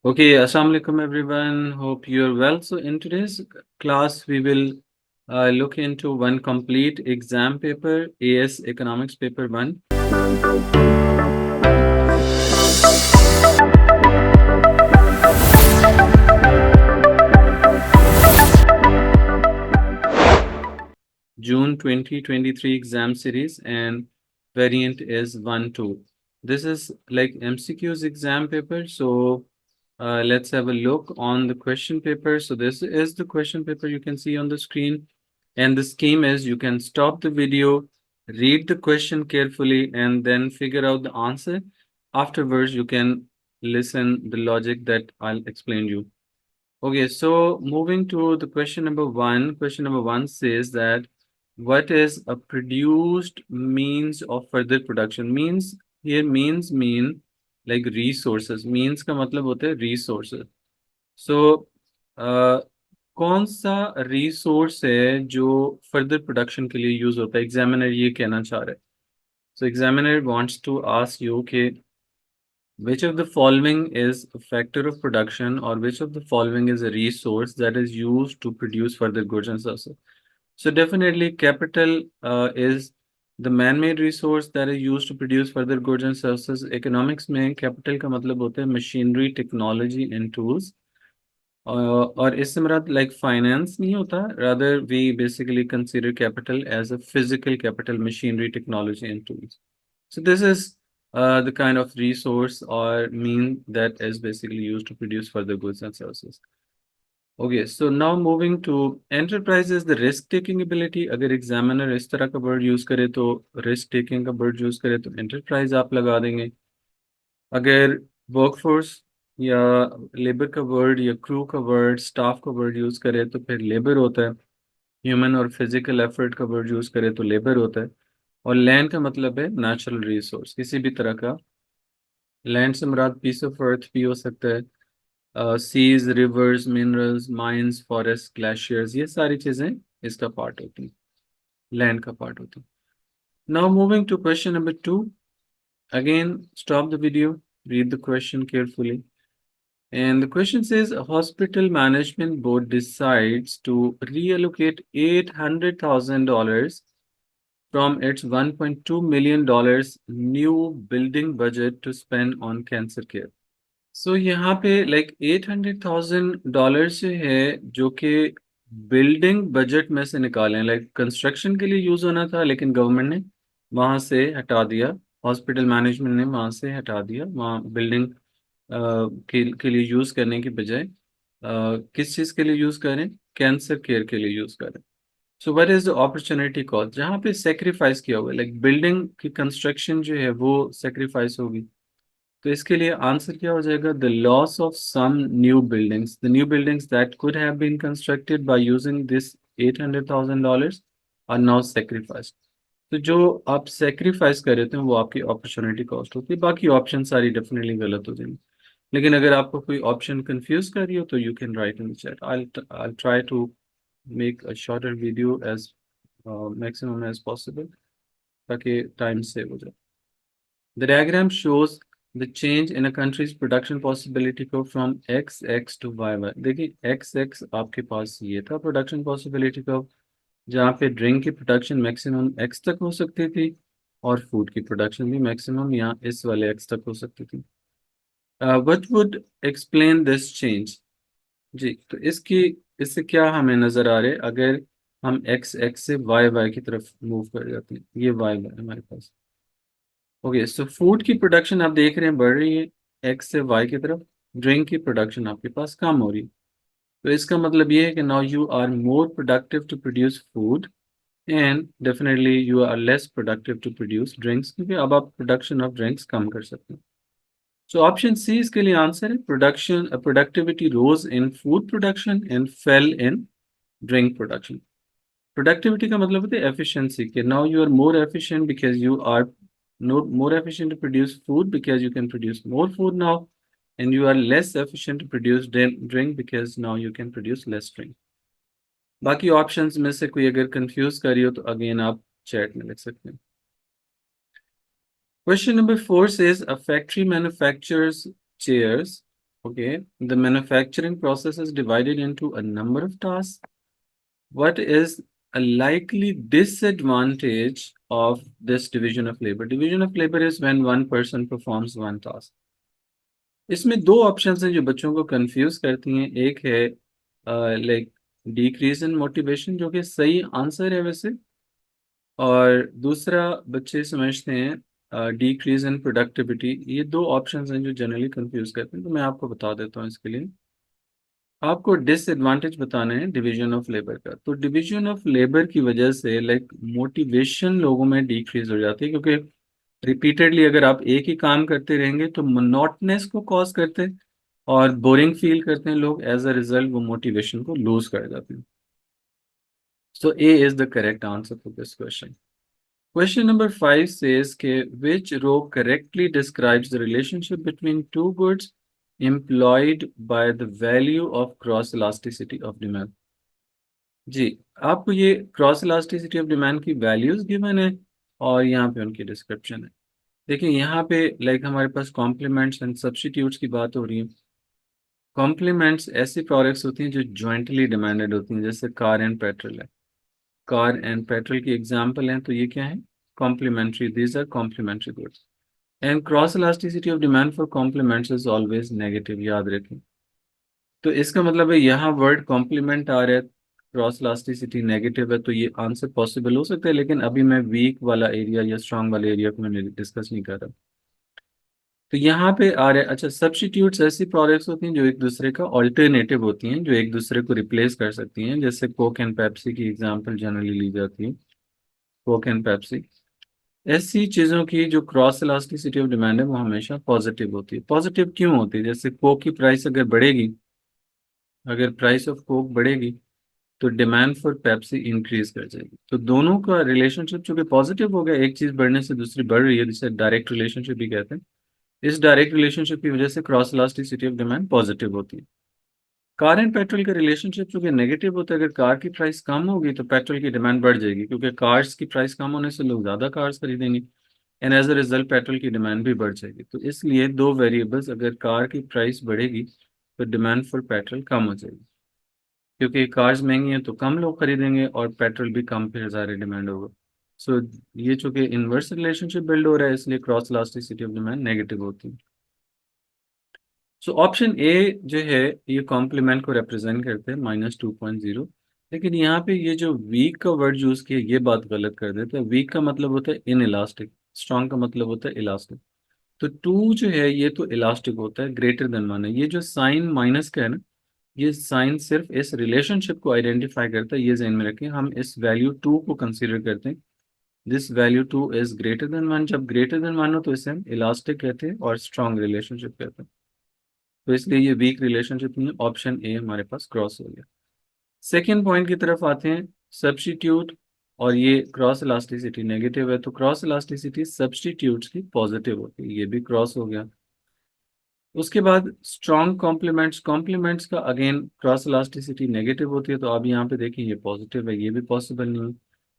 Okay, Assalamu alaikum everyone. Hope you're well. So in today's class, we will look into one complete exam paper, AS Economics Paper 1. June 2023 exam series, and variant is 1-2. This is like MCQ's exam paper. So let's have a look on the question paper. So this is the question paper you can see on the screen. And the scheme is you can stop the video, read the question carefully, and then figure out the answer. Afterwards, you can listen the logic that I'll explain you. Okay, so moving to the question number one. Question number one says that what is a produced means of further production? Means here mean like resources. Means का मतलब होता है resources. So कौन सा resource है जो further production के लिए use होता है? Examiner ये कहना चाह रहा है. So examiner wants to ask you कि which of the following is a factor of production, or which of the following is a resource that is used to produce further goods and services? So definitely capital is the man-made resource that is used to produce further goods and services. Economics में capital का मतलब होता है machinery, technology and tools. और इससे मुराद like finance नहीं होता. Rather we basically consider capital as a physical capital, machinery, technology and tools. So this is the kind of resource or mean that is basically used to produce further goods and services. Okay, so now moving to enterprises, the risk taking ability. अगर examiner इस तरह का word use करे तो risk taking का word use करे तो enterprise आप लगा देंगे. अगर workforce या labor का word या crew का word, staff का word use करे तो फिर labor होता है. Human और physical effort का word use करे तो labor होता है. और लैंड का मतलब है नेचुरल रिसोर्स, किसी भी तरह का. लैंड से मुराद पीस ऑफ अर्थ भी हो सकता है. Seas, rivers, minerals, mines, forest, glaciers, ये सारी चीजें इसका पार्ट होती हैं, लैंड का पार्ट होती है. Now moving to question number 2. Again stop the video, read the question carefully. And the question says a hospital management board decides to reallocate $800,000 from its $1.2 million new building budget to spend on cancer care. So यहाँ पे like $800,000 जो है जो कि building budget में से निकाले, like construction के लिए यूज होना था लेकिन गवर्नमेंट ने वहां से हटा दिया. हॉस्पिटल मैनेजमेंट ने वहां से हटा दिया, वहाँ बिल्डिंग के लिए यूज करने की बजाय किस चीज के लिए यूज करें? कैंसर केयर के लिए यूज करें. So what is the opportunity cost? जहाँ पे सेक्रीफाइस किया हुआ है, लाइक बिल्डिंग की कंस्ट्रक्शन जो है वो सेक्रीफाइस होगी. तो इसके लिए आंसर क्या हो जाएगा? The loss of some new buildings, the new buildings that could have been constructed by using this $800,000 are now sacrificed. तो जो आप सेक्रीफाइस कर रहे थे वो आपकी अपॉर्चुनिटी कॉस्ट होती है. बाकी ऑप्शन सारी डेफिनेटली गलत हो जाएंगी. लेकिन अगर आपको कोई ऑप्शन कंफ्यूज कर रही हो तो you can write in the chat. I'll try to make a shorter video as maximum as possible ताकि टाइम सेव हो जाए. The diagram shows the change in a country's production possibility curve from XX to YY. देखिए XX आपके पास ये था production possibility curve, जहाँ पे drink की प्रोडक्शन मैक्सिमम X तक हो सकती थी और फूड की प्रोडक्शन भी मैक्सिमम यहाँ इस वाले X तक हो सकती थी. What would explain this change? जी, तो इससे क्या हमें नजर आ रहा है? अगर हम X से YY की तरफ मूव कर जाते हैं, ये YY हमारे पास. ओके, सो फूड की प्रोडक्शन आप देख रहे हैं बढ़ रही है X से Y की तरफ. ड्रिंक की प्रोडक्शन आपके पास कम हो रही है. तो इसका मतलब ये है कि now you are more productive to produce food and definitely you are less productive to produce drinks, क्योंकि अब आप प्रोडक्शन ऑफ ड्रिंक्स कम कर सकते हैं. सो ऑप्शन सी इसके लिए आंसर है. Productivity rose in food production and fell in drink production. Productivity का मतलब होता है एफिशिएंसी, कि now you are more efficient because you are more efficient to produce food because you can produce more food now, and you are less efficient to produce drink because now you can produce less drink. बाकी options में से कोई अगर confuse करी हो तो again आप chat में लिख सकते हैं. Question number 4 says a factory manufactures chairs Okay, the manufacturing process is divided into a number of tasks. What is a likely disadvantage of this division of labor? Division of labor is when one person performs one task. इसमें दो options हैं जो बच्चों को confuse करती हैं. एक है लाइक डिक्रीज इन मोटिवेशन, जो कि सही आंसर है वैसे, और दूसरा बच्चे समझते हैं डिक्रीज इन प्रोडक्टिविटी. ये दो ऑप्शंस हैं जो जनरली कंफ्यूज करते हैं, तो मैं आपको बता देता हूँ. इसके लिए आपको डिसएडवांटेज बताना है डिवीजन ऑफ लेबर का. तो डिवीजन ऑफ लेबर की वजह से लाइक मोटिवेशन लोगों में डिक्रीज हो जाती है, क्योंकि रिपीटेडली अगर आप एक ही काम करते रहेंगे तो मोनोटनेस को कॉज करते हैं और बोरिंग फील करते हैं लोग. एज अ रिजल्ट वो मोटिवेशन को लूज कर जाते हैं. So A is the correct answer for this question. Question number 5 says which row correctly describes the relationship between two goods employed by the value of cross elasticity of demand. जी, आपको ये cross elasticity of demand की values given है और यहाँ पे उनकी description है. देखिए यहाँ पे लाइक हमारे पास कॉम्प्लीमेंट्स एंड सब्स्टिट्यूट्स की बात हो रही है. कॉम्प्लीमेंट्स ऐसी प्रोडक्ट्स होती हैं जो जॉइंटली डिमांडेड होती हैं, जैसे कार एंड पेट्रोल है. कार एंड पेट्रोल की एग्जांपल हैं, तो ये क्या है? Complementary. These are complementary goods. And cross elasticity of demand for complements is always negative, याद रखें. तो इसका मतलब है यहाँ वर्ड कॉम्प्लीमेंट आ रहा है, क्रॉस इलास्टिसिटी नेगेटिव है, तो ये आंसर पॉसिबल हो सकता है. लेकिन अभी मैं वीक वाला एरिया या स्ट्रांग वाले एरिया को मैं डिस्कस नहीं कर रहा. तो यहाँ पे आ रहा है. अच्छा, सब्स्टिट्यूट्स ऐसी प्रोडक्ट्स होती हैं जो एक दूसरे का ऑल्टरनेटिव होती हैं, जो एक दूसरे को रिप्लेस कर सकती हैं. जैसे कोक एंड पेप्सी की एग्जांपल जनरली ली जाती है. कोक एंड पेप्सी ऐसी चीज़ों की जो क्रॉस इलास्टिसिटी ऑफ डिमांड है वो हमेशा पॉजिटिव होती है. पॉजिटिव क्यों होती है? जैसे कोक की प्राइस अगर बढ़ेगी, अगर प्राइस ऑफ कोक बढ़ेगी तो डिमांड फॉर पेप्सी इंक्रीज कर जाएगी. तो दोनों का रिलेशनशिप चूंकि पॉजिटिव हो गया, एक चीज बढ़ने से दूसरी बढ़ रही है, जिसे डायरेक्ट रिलेशनशिप भी कहते हैं. इस डायरेक्ट रिलेशनशिप की वजह से cross elasticity of demand positive होती है. कार एंड पेट्रोल का रिलेशनशिप चूंकि नेगेटिव होता है, अगर कार की प्राइस कम होगी तो पेट्रोल की डिमांड बढ़ जाएगी, क्योंकि कार्स की प्राइस कम होने से लोग ज्यादा कार्स खरीदेंगे and as a result petrol की डिमांड भी बढ़ जाएगी. तो इसलिए दो वेरिएबल्स, अगर कार की प्राइस बढ़ेगी तो डिमांड फॉर पेट्रोल कम हो जाएगी, क्योंकि कार्स महंगी हैं तो कम लोग खरीदेंगे और पेट्रोल भी कम, फिर ज़्यादा डिमांड होगा. सो ये चूंकि इन्वर्स रिलेशनशिप बिल्ड हो रहा है, इसलिए cross elasticity of demand negative होती है. सो ऑप्शन ए जो है ये कॉम्प्लीमेंट को रिप्रेजेंट करते हैं -2.0. लेकिन यहाँ पे ये जो वीक का वर्ड यूज किया ये बात गलत कर देते हैं. वीक का मतलब होता है इन इलास्टिक, स्ट्रॉन्ग का मतलब होता है इलास्टिक. तो टू जो है ये तो इलास्टिक होता है, ग्रेटर देन वन है. ये जो साइन माइनस का है ना, ये साइन सिर्फ इस रिलेशनशिप को आइडेंटिफाई करता है. ये ध्यान में रखें, हम इस वैल्यू टू को कंसीडर करते हैं. This value two is greater than one. जब ग्रेटर देन वन हो तो इसे हम इलास्टिक कहते हैं और स्ट्रॉन्ग रिलेशनशिप कहते हैं. तो इसलिए ये वीक रिलेशनशिप नहीं है. ऑप्शन ए हमारे पास क्रॉस हो गया. सेकेंड पॉइंट की तरफ आते हैं, सब्स्टिट्यूट. और ये क्रॉस इलास्टिसिटी नेगेटिव है, तो क्रॉस इलास्टिसिटी सब्स्टिट्यूट्स की पॉजिटिव होती है. ये भी क्रॉस हो गया. उसके बाद स्ट्रॉन्ग कॉम्प्लीमेंट्स. कॉम्प्लीमेंट्स का अगेन क्रॉस इलास्टिसिटी नेगेटिव होती है, तो अब यहाँ पे देखिए ये पॉजिटिव है, ये भी पॉसिबल नहीं है.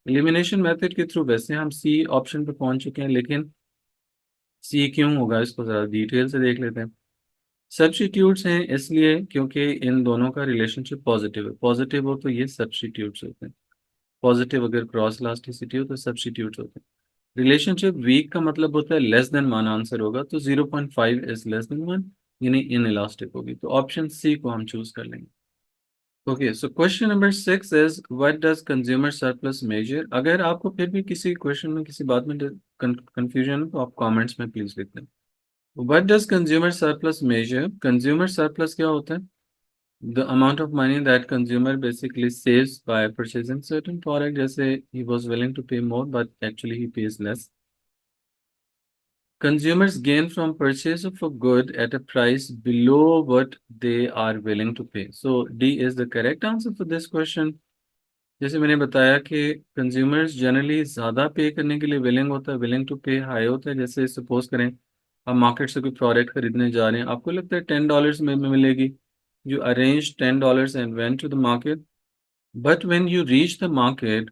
एलिमिनेशन मेथड के थ्रू वैसे हम सी ऑप्शन पे पहुंच चुके हैं, लेकिन सी क्यों होगा इसको जरा डिटेल से देख लेते हैं. सब्स्टिट्यूट्स हैं इसलिए क्योंकि इन दोनों का रिलेशनशिप पॉजिटिव है. पॉजिटिव हो तो ये सब्स्टिट्यूट्स होते हैं. पॉजिटिव अगर क्रॉस इलास्टिसिटी हो तो सब्स्टिट्यूट्स होते हैं. रिलेशनशिप वीक का मतलब होता है लेस देन वन आंसर होगा, तो 0.5 इज लेस देन वन, यानी इन इलास्टिक होगी. तो ऑप्शन सी को हम चूज कर लेंगे. Okay, so question number 6 is what does consumer surplus measure. अगर आपको फिर भी किसी क्वेश्चन में किसी बात में कंफ्यूजन हो तो आप कमेंट्स में प्लीज लिख दें. What does consumer surplus measure. Consumer surplus क्या होता है? The amount of money that consumer basically saves by purchasing certain product. जैसे he was willing to pay more but actually he pays less. Consumers gain from purchase of a good at a price below what they are willing to pay. So D is the correct answer for this question. जैसे मैंने बताया कि consumers generally ज़्यादा पे करने के लिए willing होता है, विलिंग टू पे हाई होता है. जैसे सपोज करें आप मार्केट से कोई प्रोडक्ट खरीदने जा रहे हैं, आपको लगता है $10 में मिलेगी. You arrange $10 and went to the market, but when you reach the market,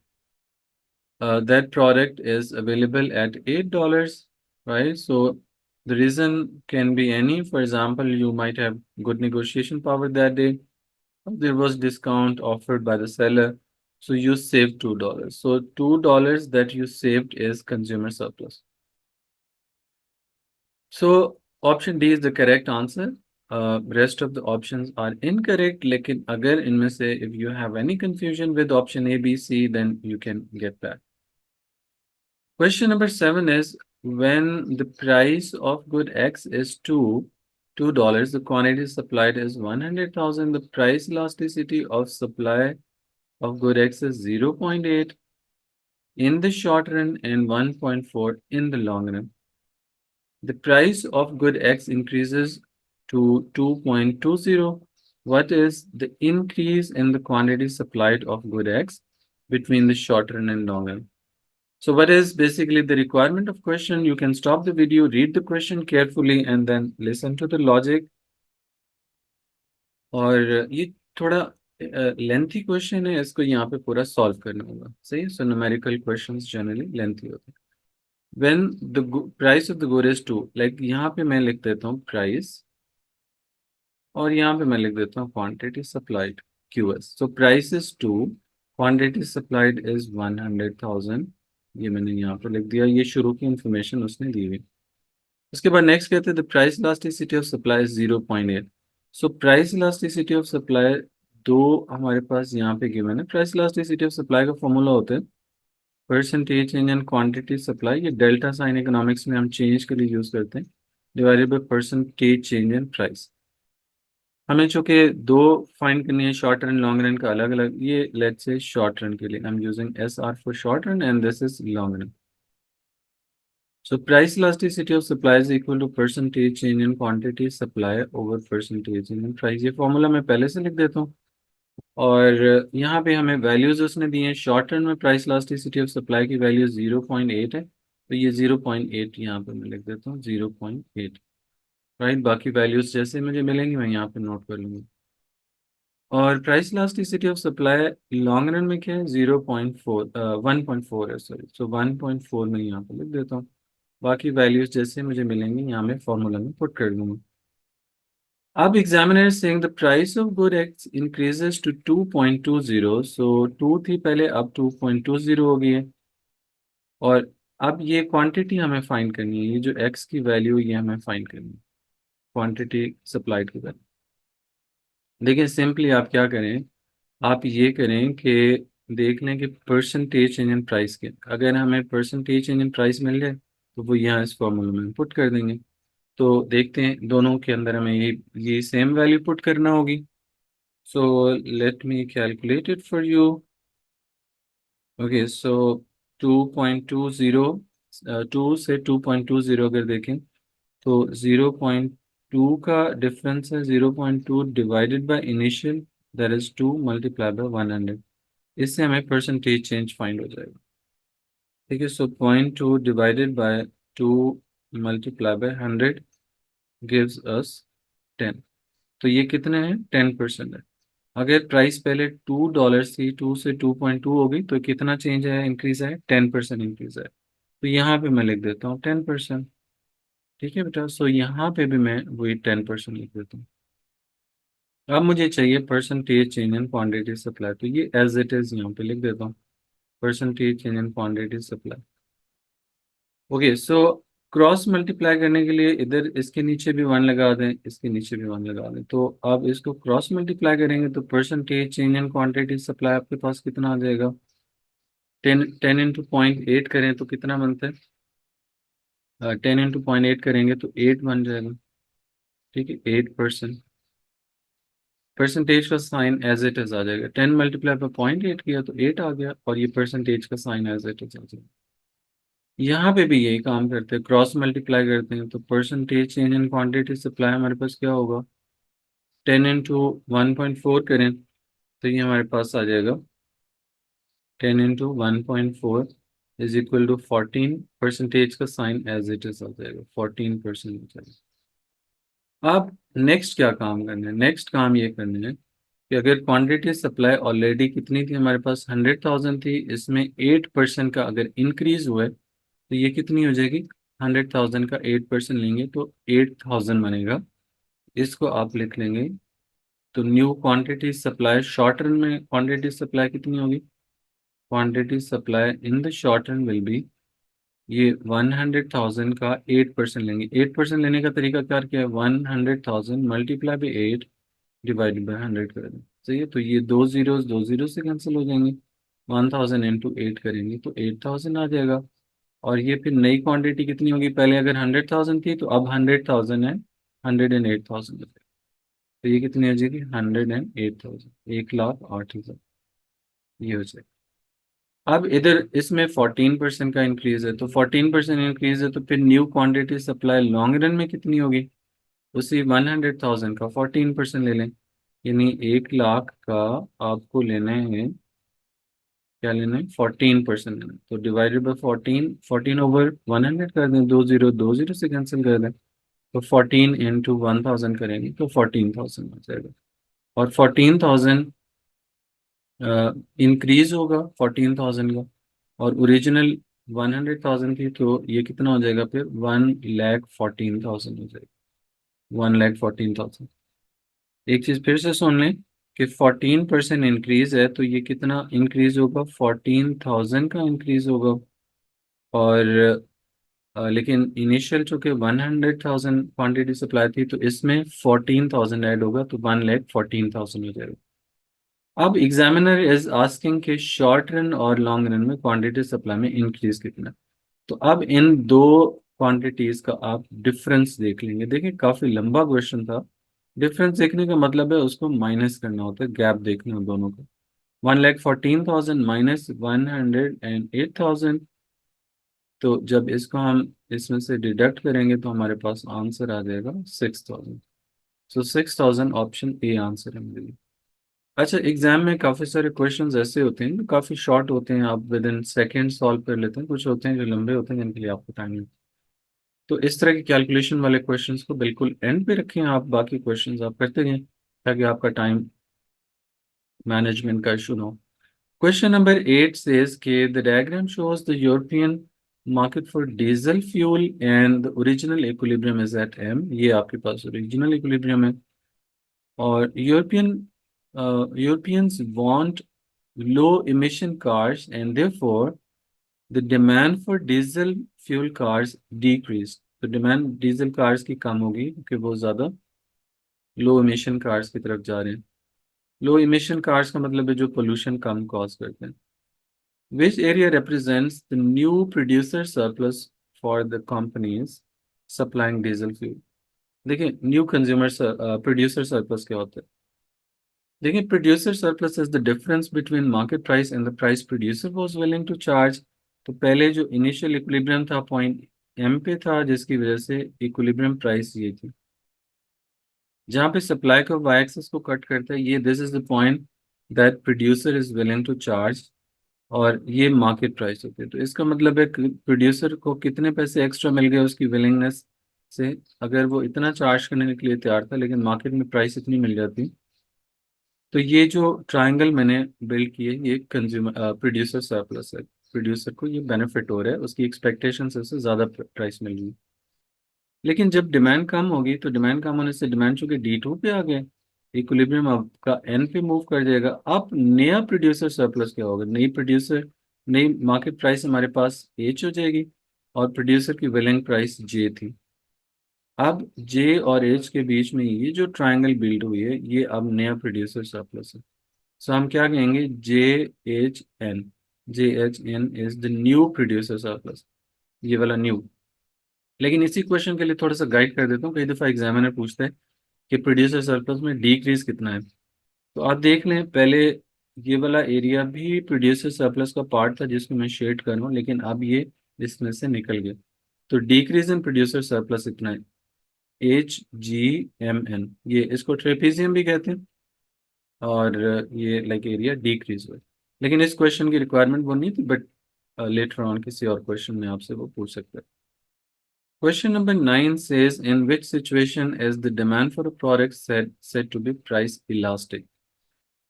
that product is available at $8, right? So The reason can be any. For example, you might have good negotiation power that day. There was discount offered by the seller, so you saved $2. So $2 that you saved is consumer surplus. So option D is the correct answer. Rest of the options are incorrect. लेकिन अगर इनमें से if you have any confusion with option A, B, C, then you can get back. Question number 7 is when the price of good X is $2, the quantity supplied is 100,000. The price elasticity of supply of good X is 0.8 in the short run and 1.4 in the long run. The price of good X increases to 2.20. What is the increase in the quantity supplied of good X between the short run and long run? So what is basically the requirement of question? You can stop the video, read the question carefully and then listen to the logic. और ये थोड़ा lengthy question है, इसको यहाँ पे पूरा solve करना होगा. सही. So numerical questions generally lengthy होते हैं. When the price of the good is 2, like यहाँ पे मैं लिख देता हूँ प्राइस और यहाँ पे मैं लिख देता हूँ quantity supplied QS. So price is 2, quantity supplied is 100,000. ये मैंने यहाँ पे लिख दिया, ये शुरू की इंफॉर्मेशन उसने दी हुई. उसके बाद नेक्स्ट कहते हैं the price elasticity of supply is 0.8. So price elasticity of supply दो हमारे पास यहाँ पे गिवन है. प्राइस इलास्टिसिटी ऑफ सप्लाई का फॉर्मूला होता है percentage change in quantity supply. ये डेल्टा साइन इकोनॉमिक्स में हम चेंज के लिए यूज करते हैं, divided by percentage change in price. हमें चूंकि दो फाइंड करनी है शॉर्ट रन लॉन्ग रन का अलग अलग. ये लेट्स से शॉर्ट रन के लिए I am using SR for short run and this is long run. So price elasticity of supply is equal to percentage change in quantity supply over percentage change in price. ये formula मैं पहले से लिख देता हूँ और यहाँ पे हमें वैल्यूज उसने दी हैं. शॉर्ट टर्म में प्राइस इलास्टिसिटी ऑफ सप्लाई की वैल्यू 0.8 है, तो ये 0.8 यहाँ पे मैं लिख देता हूँ 0.8. राइट. बाकी वैल्यूज जैसे मुझे मिलेंगी मैं यहाँ पे नोट कर लूँगा. और price elasticity of supply long run में क्या है 0.4 1.4 है. सॉरी. सो 1.4 में यहाँ पे लिख देता हूँ. बाकी वैल्यूज जैसे मुझे मिलेंगी यहाँ मैं फॉर्मूला में पुट कर दूंगा. अब examiner saying the price of good X increases to 2.20. So 2 थी पहले, अब 2.20 हो गई है. और अब ये क्वांटिटी हमें फाइंड करनी है. ये जो एक्स की वैल्यू ये हमें फाइंड करनी है, क्वांटिटी सप्लाइड की वैल्यू. देखिए सिंपली आप क्या करें, आप ये करें कि देख लें कि परसेंटेज चेंज इन प्राइस के. अगर हमें परसेंटेज चेंज इन प्राइस मिल जाए तो वो यहाँ इस फॉर्मूला में पुट कर देंगे. तो देखते हैं दोनों के अंदर हमें ये सेम वैल्यू पुट करना होगी. So let me calculate it for you. Okay. So 2.20, 2 से 2.20 अगर देखें तो 0.2 का डिफरेंस है. 0.2 divided by initial that is 2 multiply by 100. इससे हमें परसेंटेज चेंज फाइंड हो जाएगा. ठीक है. सो 0.2 divided by 2 multiply by 100 gives us 10. तो ये कितने हैं 10% है. अगर प्राइस पहले $2 थी, 2 से 2.2 हो गई तो कितना चेंज है, इंक्रीज है 10% इंक्रीज है. तो यहाँ पे मैं लिख देता हूँ 10%. ठीक है बेटा. सो यहाँ पे भी मैं वही 10% लिख देता हूँ. अब मुझे चाहिए percentage change in quantity supply, तो ये एज इट इज यहाँ पे लिख देता हूँ percentage change in quantity supply. Okay. So cross multiply करने के लिए इधर इसके नीचे भी 1 लगा दें, इसके नीचे भी 1 लगा दें. तो अब इसको क्रॉस मल्टीप्लाई करेंगे तो percentage change in quantity supply आपके पास कितना आ जाएगा. 10 इंटू 0.8 करें तो कितना बनता है. 10 इंटू 0.8 करेंगे तो 8 बन जाएगा. ठीक है. 8%. परसेंटेज का साइन एज इट इज आ जाएगा. 10 मल्टीप्लाई पर 0.8 किया तो 8 आ गया और ये परसेंटेज का साइन एज इट इज आ जाएगा. यहाँ पे भी यही काम करते हैं, क्रॉस मल्टीप्लाई करते हैं. तो percentage change in quantity supply हमारे पास क्या होगा, 10 इंटू 1.4 करें तो ये हमारे पास आ जाएगा 10 into 1.4 is equal to 14. Percentage का साइन एज इट इज आ जाएगा 14% हो जाएगा. अब नेक्स्ट क्या काम करना है, नेक्स्ट काम ये करना है कि अगर क्वांटिटी सप्लाई ऑलरेडी कितनी थी हमारे पास 100,000 थी, इसमें 8% का अगर इंक्रीज हुआ है तो ये कितनी हो जाएगी 100,000 का 8% लेंगे तो 8,000 बनेगा। इसको आप लिख लेंगे। तो new quantity supply short run में क्वांटिटी सप्लाई कितनी होगी? Quantity supply in the short run will be, ये 100,000 का 8% लेंगे। 8% लेने का तरीका क्या किया है? 100,000 मल्टीप्लाई बाई 8 डिवाइडेड बाई 100 कर दें। सही है, तो ये दो जीरो से कैंसिल हो जाएंगे। 1000 इंटू 8 करेंगे तो 8000 आ जाएगा। और ये फिर नई क्वांटिटी कितनी होगी? पहले अगर 100,000 थी तो अब 100,000 है, 108,000। तो ये कितनी हो जाएगी? 108,000, 1,08,000 ये हो जाएगा। अब इधर इसमें 14% का इंक्रीज है, तो 14% इंक्रीज है तो फिर new quantity supply long run में कितनी होगी? उसी 100,000 का 14% ले लें, यानी 1,00,000 का आपको लेना है, क्या लेना है? 14% लेना है। तो डिवाइडेड बाई 14 ओवर 100 कर दें, दो जीरो से कैंसिल कर दें, तो 14 इंटू 1000 करेंगे तो 14,000 हो जाएगा। और 14,000 इंक्रीज होगा 14,000 का, और ओरिजिनल 100,000 की, तो ये कितना हो जाएगा फिर? 1,14,000 हो जाएगा। 1,14,000। एक चीज फिर से सुन लें कि 14% इंक्रीज है तो ये कितना इंक्रीज होगा? 14,000 का इंक्रीज होगा। और लेकिन इनिशियल चूंकि 100,000 क्वांटिटी सप्लाई थी तो इसमें 14,000 ऐड होगा तो 1,14,000 हो जाएगा। अब एग्जामिनर इज आस्किंग कि शॉर्ट रन और लॉन्ग रन में क्वांटिटी सप्लाई में इंक्रीज कितना। तो अब इन दो क्वांटिटीज का आप डिफरेंस देख लेंगे। देखिए काफी लंबा क्वेश्चन था। डिफरेंस देखने का मतलब है उसको माइनस करना होता है, गैप देखना है दोनों का। 1,14,000 माइनस 108,000, तो जब इसको हम इसमें से डिडक्ट करेंगे तो हमारे पास आंसर आ जाएगा 6,000। सो 6,000 ऑप्शन ए आंसर है मेरे लिए। अच्छा, एग्जाम में काफी सारे क्वेश्चंस ऐसे होते हैं जो काफी शॉर्ट होते हैं, आप विद इन सेकेंड सॉल्व कर लेते हैं। कुछ होते हैं जो लंबे होते हैं जिनके लिए आपको टाइम लगता है। तो इस तरह के कैलकुलेशन वाले क्वेश्चंस को बिल्कुल एंड पे रखें आप, बाकी क्वेश्चंस आप करते रहें ताकि आपका टाइम मैनेजमेंट का इशू ना हो। Question number 8 says कि the diagram shows the European market for diesel fuel and the original equilibrium is at M। ये आपके पास original equilibrium है। और Europeans want low emission cars and therefore the demand for diesel fuel cars decreased। तो demand diesel cars की कम होगी क्योंकि वो ज़्यादा लो इमिशन कार्स की तरफ जा रहे हैं। लो इमिशन कार्स का मतलब है जो पोल्यूशन कम कॉज करते हैं। Which area represents the new producer surplus for the companies supplying diesel fuel? देखिए न्यू कंज्यूमर प्रोड्यूसर सरप्लस क्या होता है? देखिए producer surplus is the difference between market price and the price producer was willing to charge. तो पहले जो initial equilibrium था point M पे था, जिसकी वजह से इक्विलिब्रियम प्राइस ये थी। जहाँ पे सप्लाई को वाई एक्सिस को कट करता है, ये this is the point that producer is willing to charge, और ये मार्केट प्राइस होती है। तो इसका मतलब है प्रोड्यूसर को कितने पैसे एक्स्ट्रा मिल गए उसकी विलिंगनेस से। अगर वो इतना चार्ज करने के लिए तैयार था लेकिन मार्केट में प्राइस इतनी मिल जाती, तो ये जो ट्रायंगल मैंने बिल्ड किए ये कंज्यूमर प्रोड्यूसर सरप्लस है। प्रोड्यूसर को ये बेनिफिट हो रहा है, उसकी एक्सपेक्टेशन से उससे ज़्यादा प्राइस मिल रही है। लेकिन जब डिमांड कम होगी तो डिमांड कम होने से डिमांड चूंकि D2 पे आ गया, इक्विलिब्रियम आपका N पे मूव कर जाएगा। अब नया प्रोड्यूसर सरप्लस क्या होगा? नई मार्केट प्राइस हमारे पास H हो जाएगी और प्रोड्यूसर की विलिंग प्राइस J थी। अब J और H के बीच में ये जो ट्रायंगल बिल्ड हुई है ये अब नया प्रोड्यूसर सरप्लस है। सो हम क्या कहेंगे? JHN is the new producer surplus, ये वाला न्यू। लेकिन इसी क्वेश्चन के लिए थोड़ा सा गाइड कर देता हूँ। कई दफा एग्जामिनर पूछता है कि प्रोड्यूसर सरप्लस में डिक्रीज कितना है। तो आप देख लें पहले, ये वाला एरिया भी प्रोड्यूसर सरप्लस का पार्ट था जिसको मैं शेड कर रहा हूँ, लेकिन अब ये इसमें से निकल गया। तो डिक्रीज इन प्रोड्यूसर सरप्लस इतना है, HGMN। ये इसको ट्रेपेजियम भी कहते हैं, और ये लाइक एरिया डिक्रीज हुआ है। लेकिन इस क्वेश्चन की रिक्वायरमेंट वो नहीं थी, बट लेटर ऑन किसी और क्वेश्चन में आपसे वो पूछ सकते हैं। Question number 9 says, in which situation is the demand for a product said to be price elastic?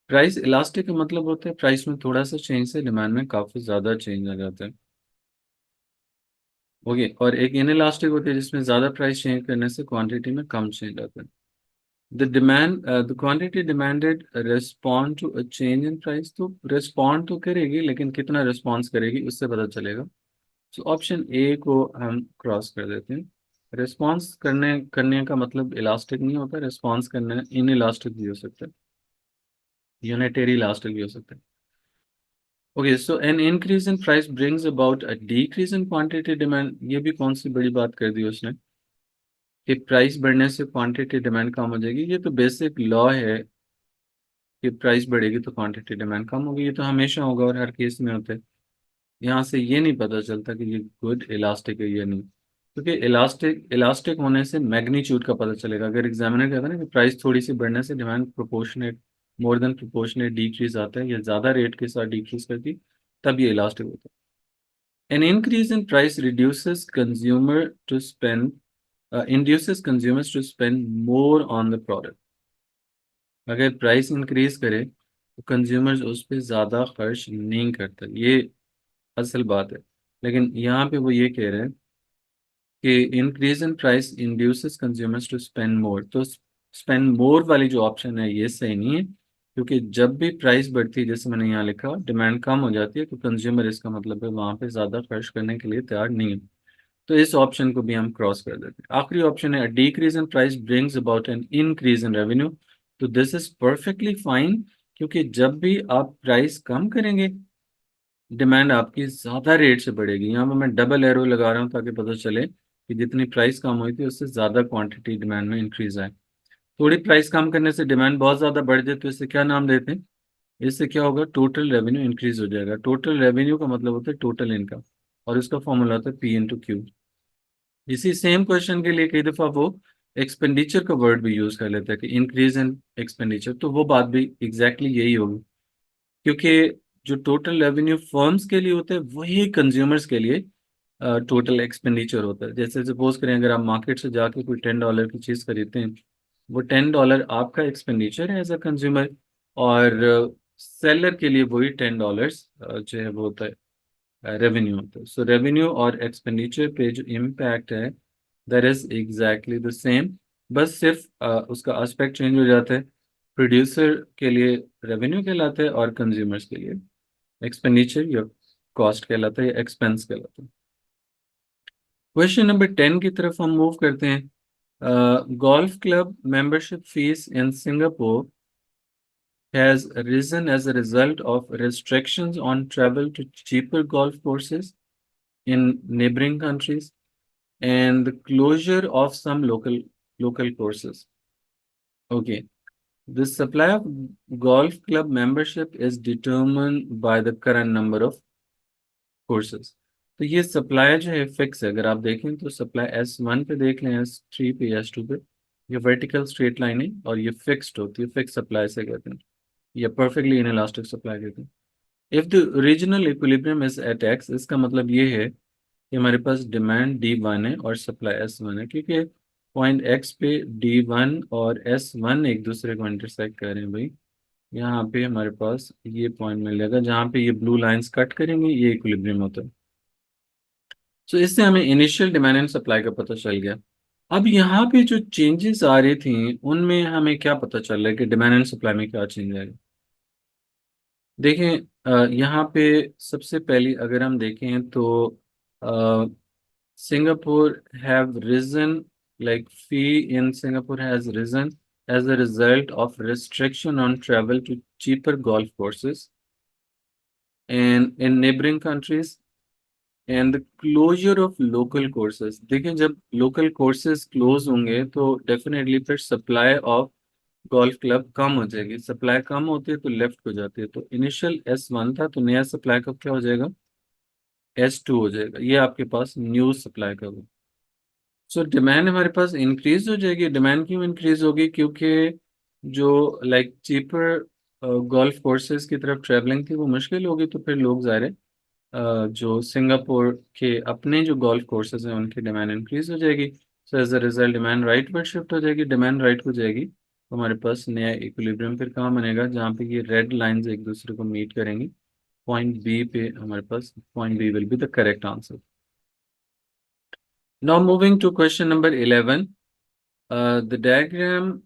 Price elastic का मतलब होता है प्राइस में थोड़ा सा चेंज से डिमांड में काफी ज्यादा चेंज आ जाता है। ओके, और एक इनइलास्टिक होती है जिसमें ज्यादा प्राइस चेंज करने से क्वांटिटी में कम चेंज आता है। The quantity demanded respond to a change in price, तो रेस्पॉन्ड तो करेगी लेकिन कितना रेस्पॉन्स करेगी उससे पता चलेगा। तो ऑप्शन ए को हम क्रॉस कर देते हैं। रेस्पॉन्स करने करने का मतलब इलास्टिक नहीं होता, रेस्पॉन्स करने इन इलास्टिक भी हो सकता है, यूनिटरी इलास्टिक भी हो सकता है। Okay, so N increase in price brings about a decrease in quantity demand, ये भी कौन सी बड़ी बात कर दी उसने कि प्राइस बढ़ने से क्वांटिटी डिमांड कम हो जाएगी। ये तो बेसिक लॉ है कि प्राइस बढ़ेगी तो क्वांटिटी डिमांड कम होगी, ये तो हमेशा होगा और हर केस में होता है। यहाँ से ये नहीं पता चलता कि ये गुड इलास्टिक है या नहीं, क्योंकि इलास्टिक इलास्टिक होने से मैग्नीट्यूड का पता चलेगा। अगर एग्जामिनर कहता है ना कि प्राइस थोड़ी सी बढ़ने से demand proportionate, more than proportionate decrease आता है या ज्यादा रेट के साथ डिक्रीज करती, तब ये इलास्टिक होता है। An increase in price reduces consumer to spend, induces consumers to spend more on the product। अगर प्राइस इंक्रीज करे तो कंज्यूमर्स उस पर ज़्यादा खर्च नहीं करते, ये असल बात है। लेकिन यहाँ पे वो ये कह रहे हैं कि increase in price induces consumers to spend more, तो स्पेंड मोर वाली जो ऑप्शन है ये सही नहीं है, क्योंकि जब भी प्राइस बढ़ती है जैसे मैंने यहाँ लिखा डिमांड कम हो जाती है तो कंज्यूमर, इसका मतलब है वहाँ पे ज़्यादा खर्च करने के लिए तैयार नहीं है। तो इस ऑप्शन को भी हम क्रॉस कर देते हैं। आखिरी ऑप्शन है decrease in price brings about an increase in revenue, तो दिस इज परफेक्टली फाइन, क्योंकि जब भी आप प्राइस कम करेंगे डिमांड आपकी ज्यादा रेट से बढ़ेगी। यहाँ पे मैं डबल एरो लगा रहा हूँ ताकि पता चले कि जितनी प्राइस कम हुई थी उससे ज्यादा क्वांटिटी डिमांड में इंक्रीज आए। थोड़ी प्राइस कम करने से डिमांड बहुत ज्यादा बढ़ जाए तो इससे क्या नाम देते हैं, इससे क्या होगा, टोटल रेवेन्यू इंक्रीज हो जाएगा। टोटल रेवेन्यू का मतलब होता है टोटल इनकम, और इसका फॉर्मूला होता है पी इंटू क्यू। इसी सेम क्वेश्चन के लिए कई दफा वो एक्सपेंडिचर का वर्ड भी यूज कर लेता है कि इंक्रीज इन एक्सपेंडिचर, तो वो बात भी एग्जैक्टली यही होगी, क्योंकि जो टोटल रेवेन्यू फर्म्स के लिए होता है वही कंज्यूमर्स के लिए टोटल एक्सपेंडिचर होता है। जैसे सपोज करें अगर आप मार्केट से जाके कोई $10 की चीज़ खरीदते हैं, वो $10 आपका एक्सपेंडिचर है एज अ कंज्यूमर, और सेलर के लिए वही $10 जो है वो होता है रेवेन्यू होता है। सो रेवेन्यू और एक्सपेंडिचर पे जो इम्पैक्ट है that is exactly the same, बस सिर्फ उसका एस्पेक्ट चेंज हो जाता है। प्रोड्यूसर के लिए रेवेन्यू कहलाता है और कंज्यूमर्स के लिए एक्सपेंडिचर या कॉस्ट कहलाता है या एक्सपेंस कहलाता है। क्वेश्चन नंबर 10 की तरफ हम मूव करते हैं। Golf club membership fees in Singapore has risen as a result of restrictions on travel to cheaper golf courses in neighboring countries and the closure of some local courses. Okay, the supply of golf club membership is determined by the current number of courses। तो ये supply जो है fix है, अगर आप देखें तो supply S1 पे देख लें, S3 पे, S2 पे, ये वर्टिकल स्ट्रेट लाइन है और ये फिक्स्ड होती है, फिक्स सप्लाई से कहते हैं, या परफेक्टली इनइलास्टिक सप्लाई कहते हैं। If the regional equilibrium is at X, इसका मतलब ये है कि हमारे पास डिमांड D1 है और सप्लाई S1 है, क्योंकि पॉइंट एक्स पे D1 और S1 एक दूसरे को इंटरसेक्ट कर रहे हैं भाई। यहाँ पे हमारे पास ये पॉइंट मिल जाएगा जहाँ पे ये ब्लू लाइंस कट करेंगे, ये इक्विलिब्रियम होता है। सो इससे हमें इनिशियल डिमांड एंड सप्लाई का पता चल गया। अब यहाँ पे जो चेंजेस आ रही थी उनमें हमें क्या पता चल रहा है कि डिमांड एंड सप्लाई में क्या चेंज आएगा। देखें, यहाँ पे सबसे पहले अगर हम देखें तो Singapore have risen, like fee in Singapore has risen as a result of restriction on travel to cheaper golf courses and in neighboring countries and the closure of local courses। देखिए जब लोकल कोर्सेज क्लोज होंगे तो definitely फिर supply of golf club कम हो जाएगी, supply कम होती है तो लेफ्ट हो जाती है, तो इनिशियल S1 था तो नया सप्लाई कब क्या हो जाएगा, S2 हो जाएगा, ये आपके पास न्यू सप्लाई का होगा। सो डिमांड हमारे पास इंक्रीज हो जाएगी। डिमांड क्यों इंक्रीज होगी, क्योंकि जो लाइक चीपर गोल्फ कोर्सेज की तरफ ट्रेवलिंग थी वो मुश्किल होगी, तो फिर लोग ज़ाहिर है जो सिंगापुर के अपने जो गोल्फ कोर्सेज हैं उनकी डिमांड इंक्रीज हो जाएगी। So as a result demand right पर शिफ्ट हो जाएगी। डिमांड राइट को जाएगी तो हमारे पास नया इक्विलिब्रियम फिर कहाँ बनेगा, जहाँ पे ये रेड लाइंस एक दूसरे को मीट करेंगी, पॉइंट बी पे। हमारे पास point B will be the correct answer. Now moving to question number 11. The diagram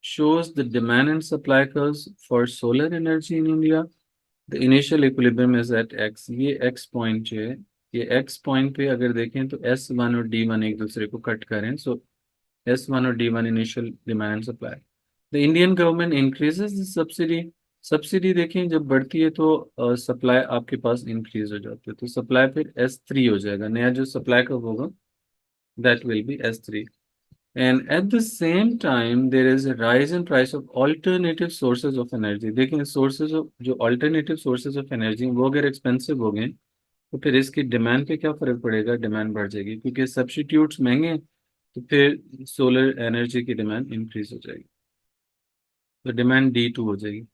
shows the demand and supply curves for solar energy in India. The initial equilibrium is at x. ये x point है. ये x point पे अगर देखें तो S1 और D1 एक दूसरे को कट करें. So S1 और D1 initial demand and supply. The Indian government increases the subsidy. Subsidy देखें जब बढ़ती है तो सप्लाई आपके पास इंक्रीज हो जाती है, तो सप्लाई फिर S3 हो जाएगा. नया जो सप्लाई का होगा that will be S3. And at the same time there is a rise in price of alternative sources of energy. देखें sources of जो alternative sources of energy वो अगर expensive हो गए तो फिर इसकी डिमांड पे क्या फर्क पड़ेगा, डिमांड बढ़ जाएगी क्योंकि सब्स्टिट्यूट्स महंगे हैं, तो फिर सोलर एनर्जी की डिमांड इंक्रीज हो जाएगी, तो डिमांड D2 हो जाएगी.